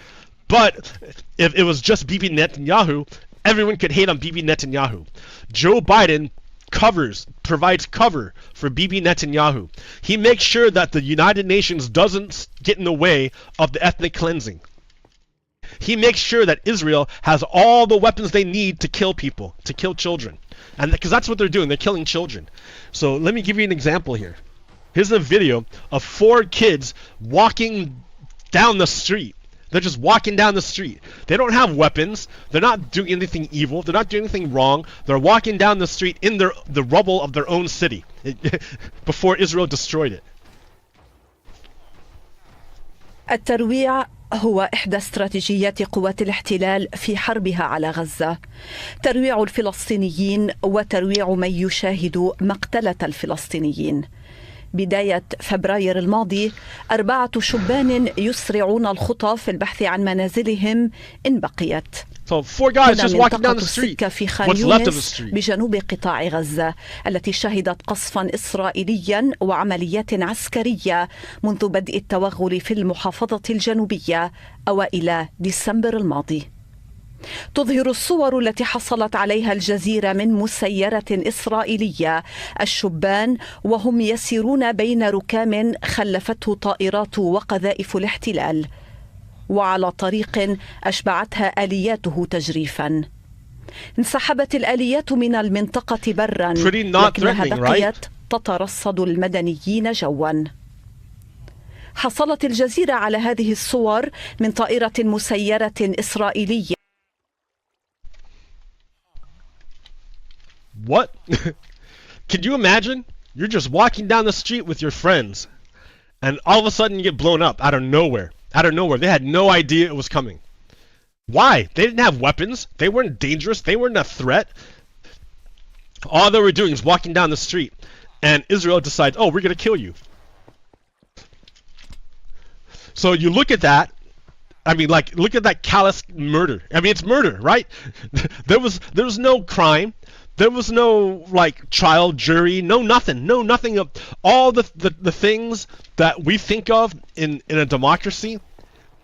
But if it was just Bibi Netanyahu, everyone could hate on Bibi Netanyahu. Joe Biden provides cover for Bibi Netanyahu. He makes sure that the United Nations doesn't get in the way of the ethnic cleansing. He makes sure that Israel has all the weapons they need to kill people, to kill children. And because that's what they're doing, they're killing children. So let me give you an example here. Here's a video of 4 kids walking down the street. They're just walking down the street. They don't have weapons. They're not doing anything evil. They're not doing anything wrong. They're walking down the street in the rubble of their own city before Israel destroyed it. الترويع هو إحدى استراتيجيات قوات الاحتلال في حربها على غزة، ترويع الفلسطينيين وترويع من يشاهد مقتلة الفلسطينيين. بداية فبراير الماضي 4 شبان يسرعون الخطى في البحث عن منازلهم إن بقيت. So 4 guys just walking down the street. السكة في خان What's left of the يونس street? بجنوب قطاع غزة التي شهدت قصفا إسرائيليا وعمليات عسكرية منذ بدء التوغل في المحافظة الجنوبية أوائل ديسمبر الماضي. تظهر الصور التي حصلت عليها الجزيرة من مسيرة إسرائيلية الشبان وهم يسيرون بين ركام خلفته طائرات وقذائف الاحتلال، وعلى طريق أشبعتها آلياته تجريفا. انسحبت الآليات من المنطقة برا، لكنها بقيت تترصد المدنيين جوا. حصلت الجزيرة على هذه الصور من طائرة مسيرة إسرائيلية. What? Can you imagine? You're just walking down the street with your friends, and all of a sudden you get blown up out of nowhere. Out of nowhere. They had no idea it was coming. Why? They didn't have weapons. They weren't dangerous. They weren't a threat. All they were doing is walking down the street, and Israel decides, oh, we're going to kill you. So you look at that. I mean, like, look at that callous murder. I mean, it's murder, right? there was no crime. There was no, like, trial, jury, no nothing of all the things that we think of in a democracy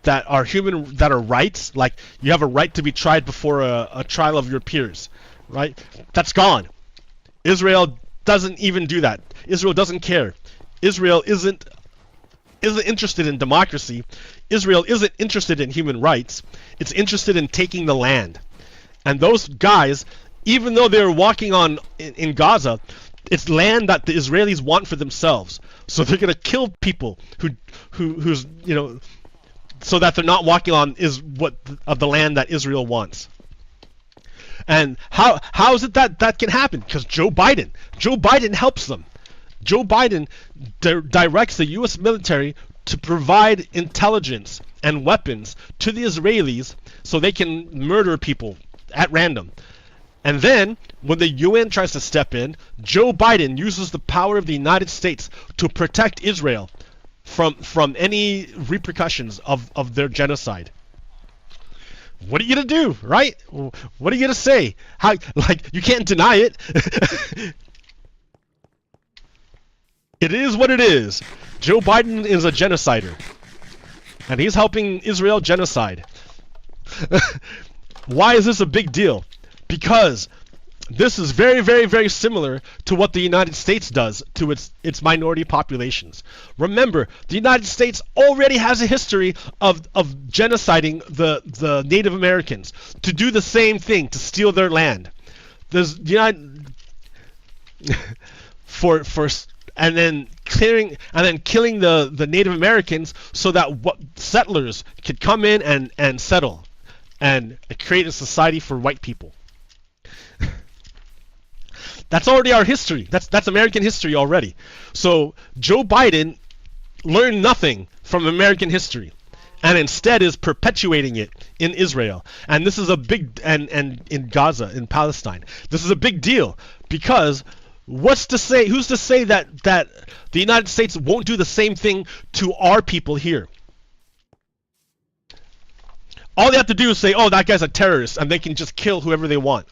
that are human, that are rights. Like, you have a right to be tried before a trial of your peers, right? That's gone. Israel doesn't even do that. Israel doesn't care. Israel isn't interested in democracy. Israel isn't interested in human rights. It's interested in taking the land. And those guys, even though they're walking on in Gaza, it's land that the Israelis want for themselves. So they're gonna kill people who's you know, so that they're not walking on of the land that Israel wants. And how is it that can happen? Because Joe Biden helps them. Joe Biden directs the U.S. military to provide intelligence and weapons to the Israelis so they can murder people at random. And then, when the UN tries to step in, Joe Biden uses the power of the United States to protect Israel from any repercussions of their genocide. What are you gonna do, right? What are you gonna say? How, like, you can't deny it. It is what it is. Joe Biden is a genocider. And he's helping Israel genocide. Why is this a big deal? Because this is very, very, very similar to what the United States does to its minority populations. Remember, the United States already has a history of genociding the Native Americans to do the same thing, to steal their land. There's and then killing the Native Americans so that settlers could come in and settle and create a society for white people. That's already our history. That's American history already. So Joe Biden learned nothing from American history, and instead is perpetuating it in Israel. And this is a big and in Gaza, in Palestine. This is a big deal because who's to say that the United States won't do the same thing to our people here? All they have to do is say, oh, that guy's a terrorist, and they can just kill whoever they want.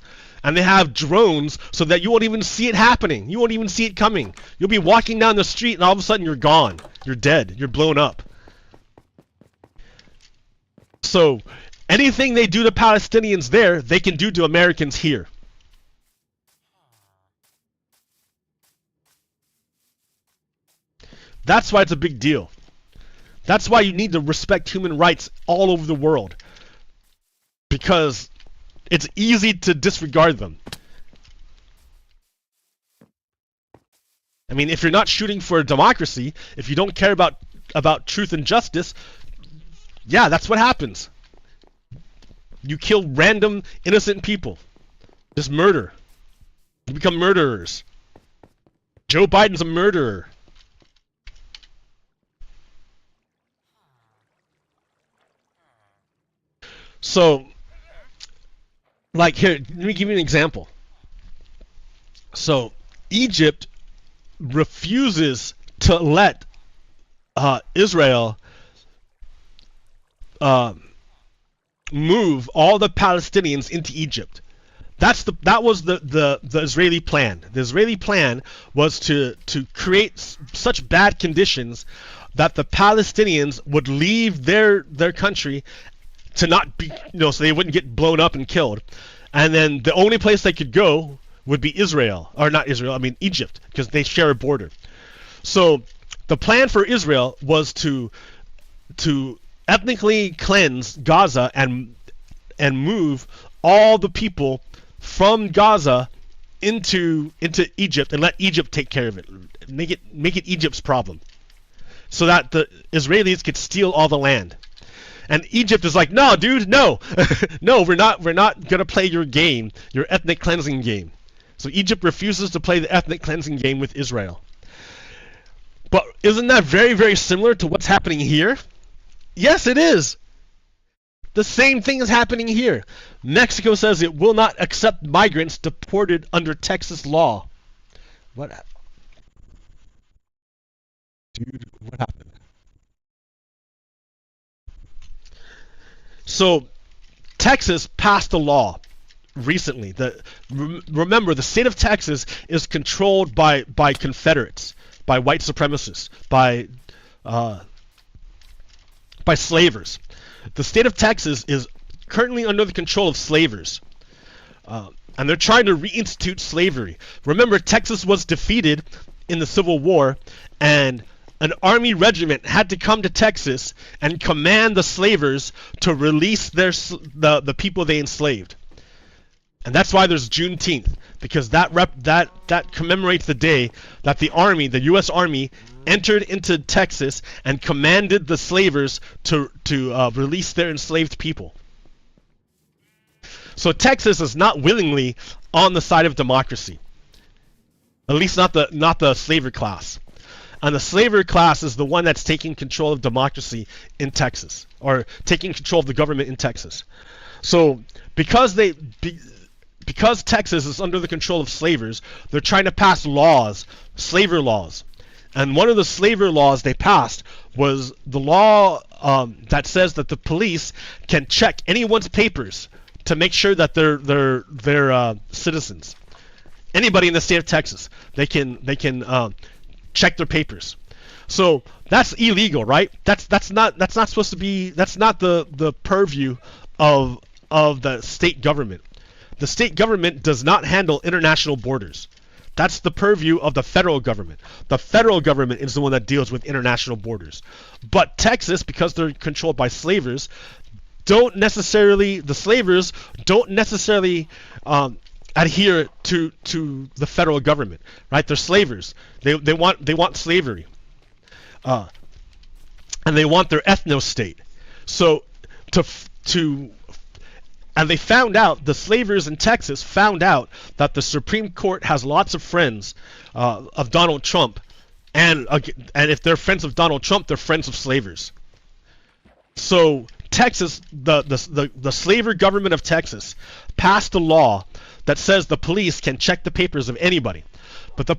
And they have drones so that you won't even see it happening. You won't even see it coming. You'll be walking down the street and all of a sudden you're gone. You're dead. You're blown up. So anything they do to Palestinians there, they can do to Americans here. That's why it's a big deal. That's why you need to respect human rights all over the world. Because it's easy to disregard them. I mean, if you're not shooting for a democracy, if you don't care about truth and justice, yeah, that's what happens. You kill random innocent people. Just murder. You become murderers. Joe Biden's a murderer. So, like here, let me give you an example. So, Egypt refuses to let Israel move all the Palestinians into Egypt. That was the Israeli plan. The Israeli plan was to create such bad conditions that the Palestinians would leave their country to not be, so they wouldn't get blown up and killed. And then the only place they could go would be Israel, or not Israel, I mean Egypt, because they share a border. So the plan for Israel was to ethnically cleanse Gaza and move all the people from Gaza into Egypt and let Egypt take care of it. Make it Egypt's problem, so that the Israelis could steal all the land. And Egypt is like, no, dude, no, no, we're not gonna play your game, your ethnic cleansing game. So Egypt refuses to play the ethnic cleansing game with Israel. But isn't that very, very similar to what's happening here? Yes, it is. The same thing is happening here. Mexico says it will not accept migrants deported under Texas law. What? Dude, what happened? So, Texas passed a law recently. Remember, the state of Texas is controlled by Confederates, by white supremacists, by slavers. The state of Texas is currently under the control of slavers, and they're trying to reinstitute slavery. Remember, Texas was defeated in the Civil War, and an army regiment had to come to Texas and command the slavers to release the people they enslaved. And that's why there's Juneteenth, because that commemorates the day that the army, the U.S. Army, entered into Texas and commanded the slavers to release their enslaved people. So Texas is not willingly on the side of democracy, at least not the slaver class. And the slaver class is the one that's taking control of democracy in Texas, or taking control of the government in Texas. So because Texas is under the control of slavers, they're trying to pass laws, slaver laws. And one of the slaver laws they passed was the law that says that the police can check anyone's papers to make sure that they're citizens. Anybody in the state of Texas, they can check their papers. So that's illegal, right? That's not supposed to be. That's not the purview of the state government. The state government does not handle international borders. That's the purview of the federal government. The federal government is the one that deals with international borders. But Texas, because they're controlled by slavers, the slavers don't necessarily adhere to the federal government, right? They're slavers. They want slavery, and they want their ethno-state. So and they found out, the slavers in Texas found out that the Supreme Court has lots of friends of Donald Trump, and if they're friends of Donald Trump, they're friends of slavers. So Texas, the slaver government of Texas, passed a law that says the police can check the papers of anybody, but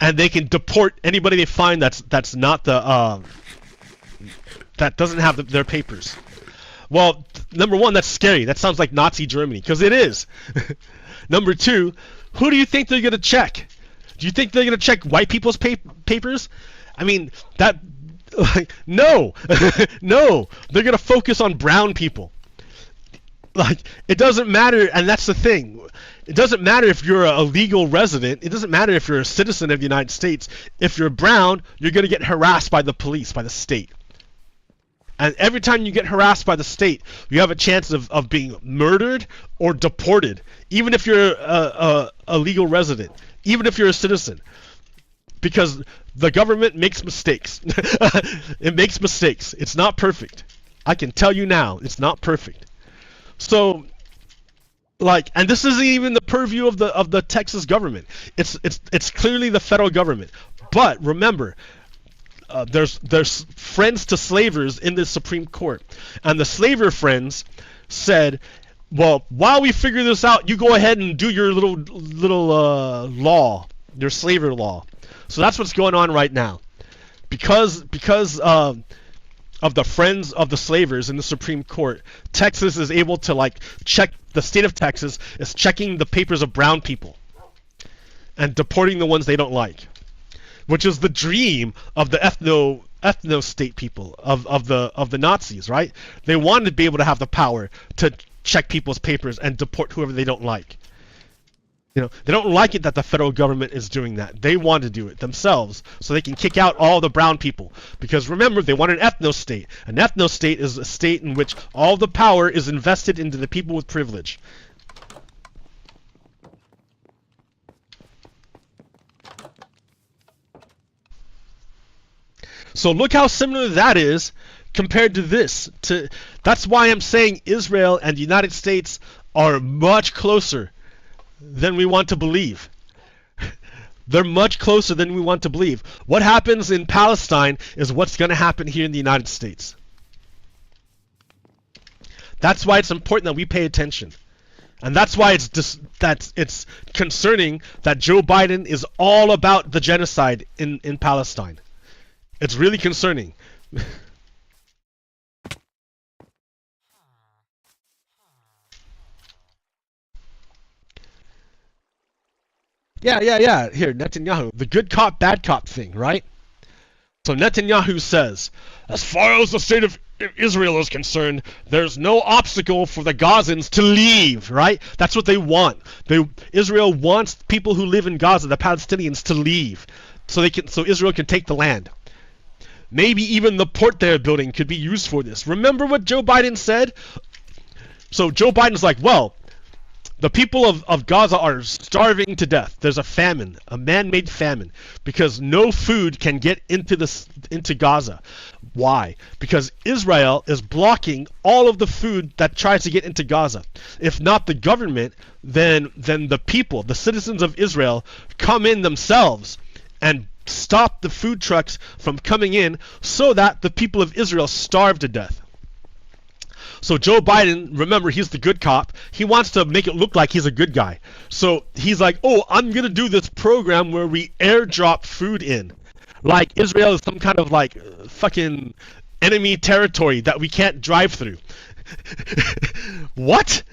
and they can deport anybody they find that's not that doesn't have their papers. Well, number one, that's scary. That sounds like Nazi Germany, because it is. Number two, who do you think they're going to check? Do you think they're going to check white people's papers? I mean, no. No. They're going to focus on brown people. Like, it doesn't matter, and that's the thing. It doesn't matter if you're a legal resident. It doesn't matter if you're a citizen of the United States. If you're brown, you're going to get harassed by the police, by the state. And every time you get harassed by the state, you have a chance of being murdered or deported, even if you're a legal resident, even if you're a citizen. Because the government makes mistakes. It makes mistakes. It's not perfect. I can tell you now, it's not perfect. So, and this isn't even the purview of the Texas government. It's clearly the federal government. But remember, there's friends to slavers in the Supreme Court, and the slaver friends said, well, while we figure this out, you go ahead and do your little law, your slaver law. So that's what's going on right now, because of the friends of the slavers in the Supreme Court. Texas is able to like check, the state of Texas is checking the papers of brown people and deporting the ones they don't like, which is the dream of the ethno state people of the Nazis, right? They wanted to be able to have the power to check people's papers and deport whoever they don't like. You know, they don't like it that the federal government is doing that. They want to do it themselves so they can kick out all the brown people. Because remember, they want an ethno-state. An ethno-state is a state in which all the power is invested into the people with privilege. So look how similar that is compared to this. That's why I'm saying Israel and the United States are much closer than we want to believe. They're much closer than we want to believe. What happens in Palestine is what's going to happen here in the United States. That's why it's important that we pay attention. And that's why it's concerning that Joe Biden is all about the genocide in Palestine. It's really concerning. Yeah. Here, Netanyahu, the good cop, bad cop thing, right? So Netanyahu says, as far as the state of Israel is concerned, there's no obstacle for the Gazans to leave, right? That's what they want. Israel wants people who live in Gaza, the Palestinians, to leave, so Israel can take the land. Maybe even the port they're building could be used for this. Remember what Joe Biden said? So Joe Biden's like, well, the people of Gaza are starving to death. There's a famine, a man-made famine, because no food can get into Gaza. Why? Because Israel is blocking all of the food that tries to get into Gaza. If not the government, then the people, the citizens of Israel, come in themselves and stop the food trucks from coming in so that the people of Israel starve to death. So Joe Biden, remember, he's the good cop. He wants to make it look like he's a good guy. So he's like, oh, I'm going to do this program where we airdrop food in. Like Israel is some kind of like fucking enemy territory that we can't drive through. What?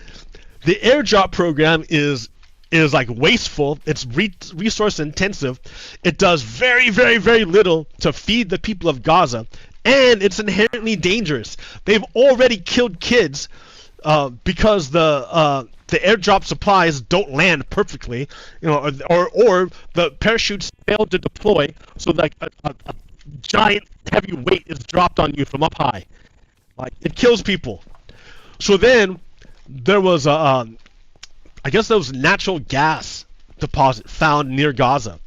The airdrop program is like wasteful. It's resource intensive. It does very, very, very little to feed the people of Gaza. And it's inherently dangerous. They've already killed kids because the airdrop supplies don't land perfectly, you know, or the parachutes fail to deploy, so like a giant heavy weight is dropped on you from up high. Like, it kills people. So then there was I guess there was natural gas deposit found near Gaza.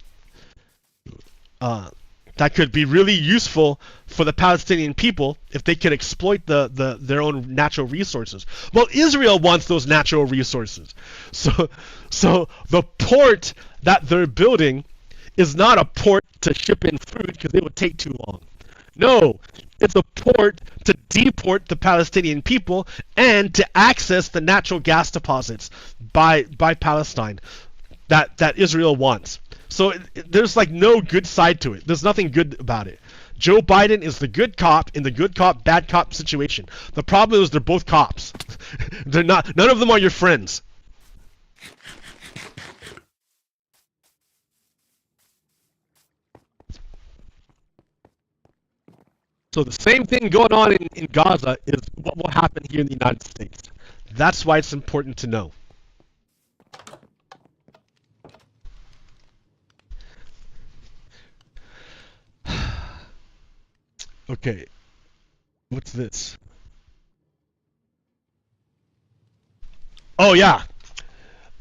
That could be really useful for the Palestinian people if they could exploit their own natural resources. Well, Israel wants those natural resources. So the port that they're building is not a port to ship in food because it would take too long. No, it's a port to deport the Palestinian people and to access the natural gas deposits by Palestine that Israel wants. So there's like no good side to it. There's nothing good about it. Joe Biden is the good cop in the good cop, bad cop situation. The problem is they're both cops. They're not. None of them are your friends. So the same thing going on in Gaza is what will happen here in the United States. That's why it's important to know. Okay, what's this? Oh yeah,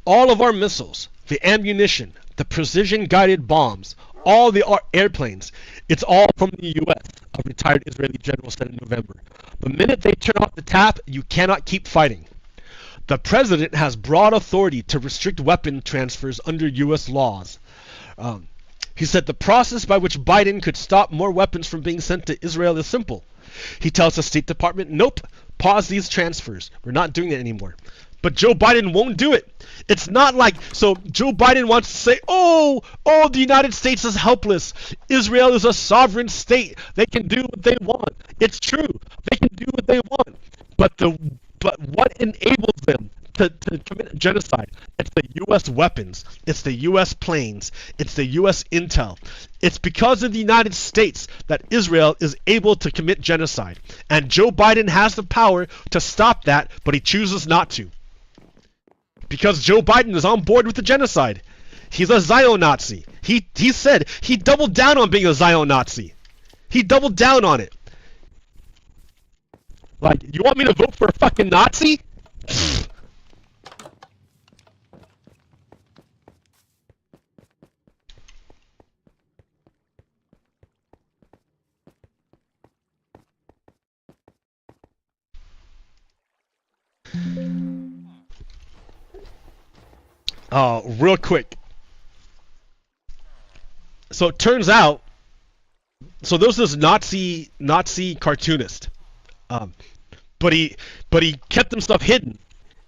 all of our missiles, the ammunition, the precision-guided bombs, all the airplanes, it's all from the U.S., a retired Israeli general said in November. The minute they turn off the tap, you cannot keep fighting. The president has broad authority to restrict weapon transfers under U.S. laws. He said the process by which Biden could stop more weapons from being sent to Israel is simple. He tells the State Department, nope, pause these transfers. We're not doing it anymore. But Joe Biden won't do it. It's not like, so Joe Biden wants to say, oh, the United States is helpless. Israel is a sovereign state. They can do what they want. It's true. They can do what they want. But what enables them to commit genocide? It's the U.S. weapons. It's the U.S. planes. It's the U.S. intel. It's because of the United States that Israel is able to commit genocide. And Joe Biden has the power to stop that, but he chooses not to. Because Joe Biden is on board with the genocide. He's a Zion-Nazi. He said, he doubled down on being a Zion-Nazi. He doubled down on it. Like, you want me to vote for a fucking Nazi? Real quick. So it turns out, so there's this Nazi cartoonist, but he kept himself hidden.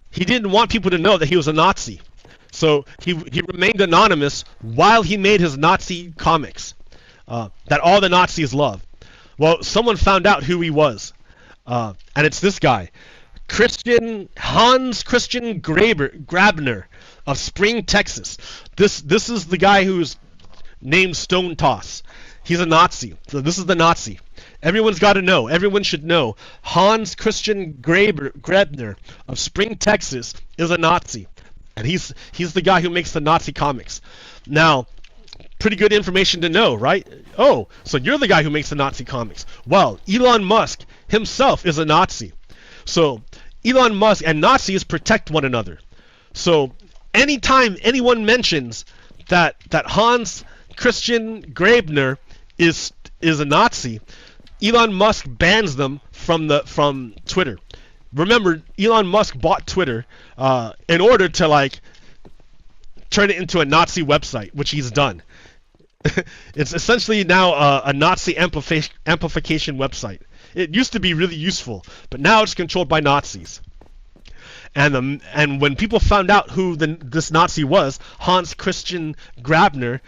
He didn't want people to know that he was a Nazi, so he remained anonymous while he made his Nazi comics that all the Nazis love. Well, someone found out who he was, and it's this guy, Hans Christian Grabner of Spring, Texas. This is the guy who's named Stone Toss. He's a Nazi. So this is the Nazi. Everyone's got to know. Everyone should know. Hans Christian Grabner of Spring, Texas is a Nazi. And he's the guy who makes the Nazi comics. Now, pretty good information to know, right? Oh, so you're the guy who makes the Nazi comics. Well, Elon Musk himself is a Nazi. So Elon Musk and Nazis protect one another. So anytime anyone mentions that Hans Christian Grabner is a Nazi, Elon Musk bans them from Twitter. Remember, Elon Musk bought Twitter in order to like turn it into a Nazi website, which he's done. It's essentially now a Nazi amplification website. It used to be really useful, but now it's controlled by Nazis. And when people found out who this Nazi was, Hans Christian Grabner,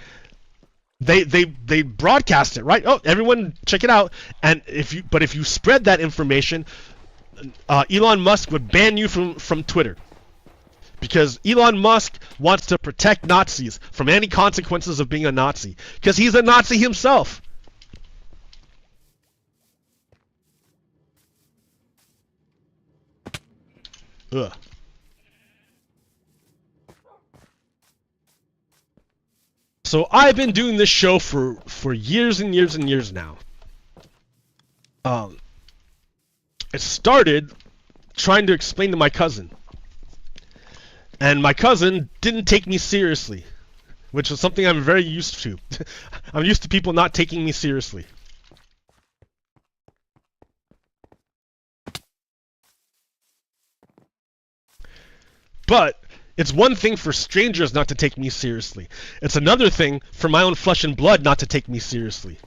they broadcast it, right? Oh, everyone check it out. And if you spread that information, Elon Musk would ban you from Twitter. Because Elon Musk wants to protect Nazis from any consequences of being a Nazi. Because he's a Nazi himself. Ugh. So I've been doing this show for years and years and years now. It started trying to explain to my cousin. And my cousin didn't take me seriously, which is something I'm very used to. I'm used to people not taking me seriously. But it's one thing for strangers not to take me seriously. It's another thing for my own flesh and blood not to take me seriously.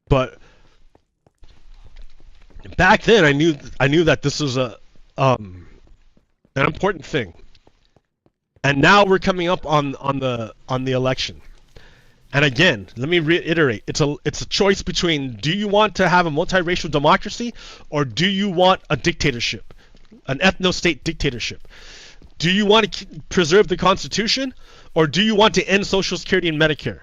But back then, I knew that this was an important thing, and now we're coming up on the election. And again, let me reiterate: it's a choice between, do you want to have a multiracial democracy, or do you want a dictatorship, an ethno-state dictatorship? Do you want to preserve the Constitution, or do you want to end Social Security and Medicare?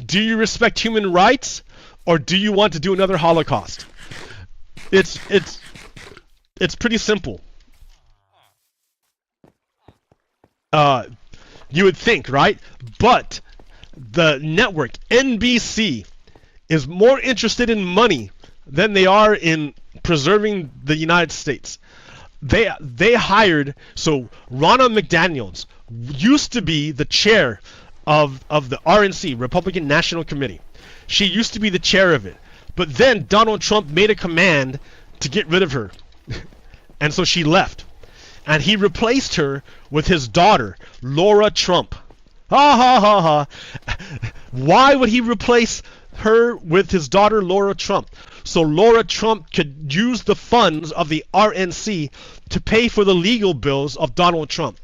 Do you respect human rights, or do you want to do another Holocaust? It's pretty simple. You would think, right? But the network NBC is more interested in money than they are in preserving the United States. they hired, so Ronna McDaniels used to be the chair of the RNC, Republican National Committee. She used to be the chair of it. But then Donald Trump made a command to get rid of her. And so she left. And he replaced her with his daughter, Laura Trump. Ha ha ha ha. Why would he replace her with his daughter, Laura Trump? So Laura Trump could use the funds of the RNC to pay for the legal bills of Donald Trump.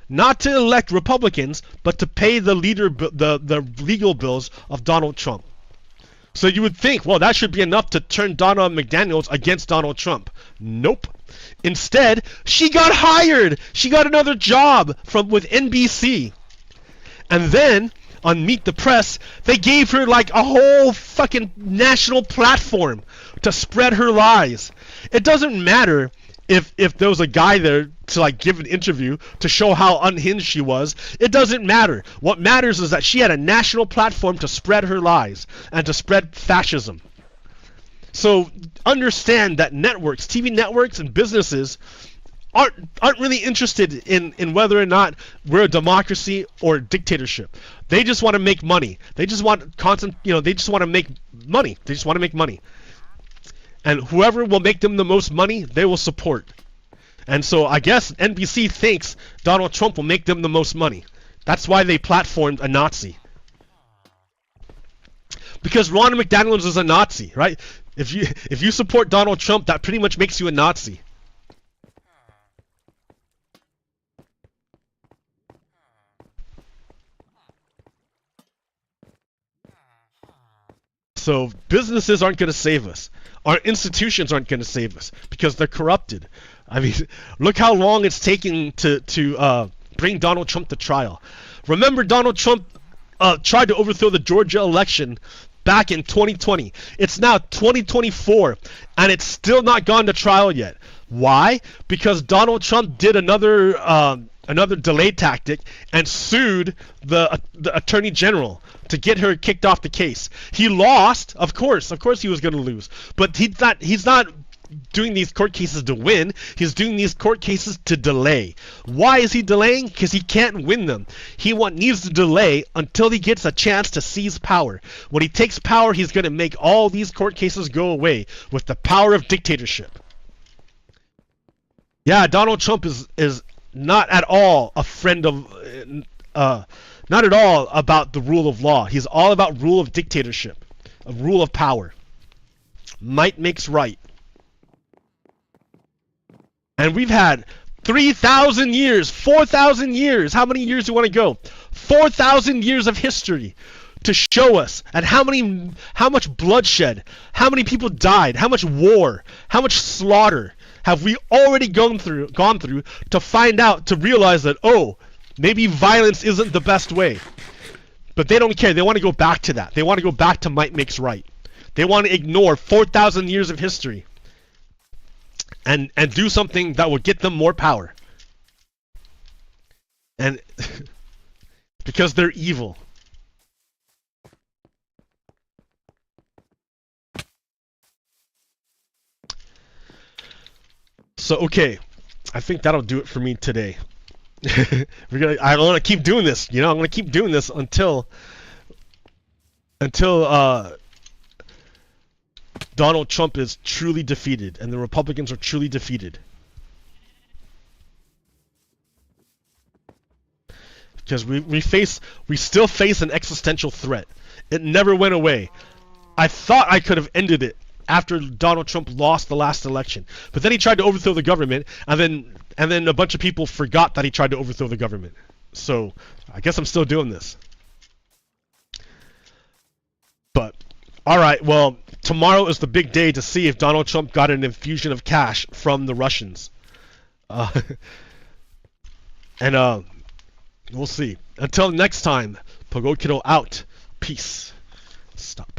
Not to elect Republicans, but to pay the legal bills of Donald Trump. So you would think, well, that should be enough to turn Donna McDaniels against Donald Trump. Nope. Instead, she got hired. She got another job with NBC. And then on Meet the Press, they gave her like a whole fucking national platform to spread her lies. It doesn't matter if there was a guy there to like give an interview to show how unhinged she was. It doesn't matter. What matters is that she had a national platform to spread her lies and to spread fascism. So understand that networks, TV networks and businesses aren't really interested in whether or not we're a democracy or a dictatorship. They just want to make money. They just want they just want to make money. They just want to make money. And whoever will make them the most money, they will support. And so I guess NBC thinks Donald Trump will make them the most money. That's why they platformed a Nazi. Because Ronna McDaniels is a Nazi, right? If you support Donald Trump, that pretty much makes you a Nazi. So businesses aren't going to save us. Our institutions aren't going to save us because they're corrupted. I mean, look how long it's taking to bring Donald Trump to trial. Remember, Donald Trump tried to overthrow the Georgia election back in 2020. It's now 2024, and it's still not gone to trial yet. Why? Because Donald Trump did another delay tactic and sued the attorney general to get her kicked off the case. He lost, of course he was going to lose, but he's not doing these court cases to win. He's doing these court cases to delay. Why is he delaying? Because he can't win them. He needs to delay until he gets a chance to seize power. When he takes power, he's going to make all these court cases go away with the power of dictatorship. Yeah, Donald Trump is not at all a friend of not at all about the rule of law. He's all about rule of dictatorship, a rule of power. Might makes right. And we've had 3,000 years, 4,000 years. How many years do you want to go? 4,000 years of history to show us and how much bloodshed, how many people died, how much war, how much slaughter have we already gone through to find out, to realize that, oh, maybe violence isn't the best way. But they don't care. They want to go back to that. They want to go back to might makes right. They want to ignore 4,000 years of history and do something that will get them more power. And because they're evil. So okay, I think that'll do it for me today. I want to keep doing this, I'm going to keep doing this until Donald Trump is truly defeated and the Republicans are truly defeated. Because we still face an existential threat. It never went away. I thought I could have ended it after Donald Trump lost the last election. But then he tried to overthrow the government, and then a bunch of people forgot that he tried to overthrow the government. So I guess I'm still doing this. But alright, well, tomorrow is the big day to see if Donald Trump got an infusion of cash from the Russians. And we'll see. Until next time, Pogo Kiddo out. Peace. Stop.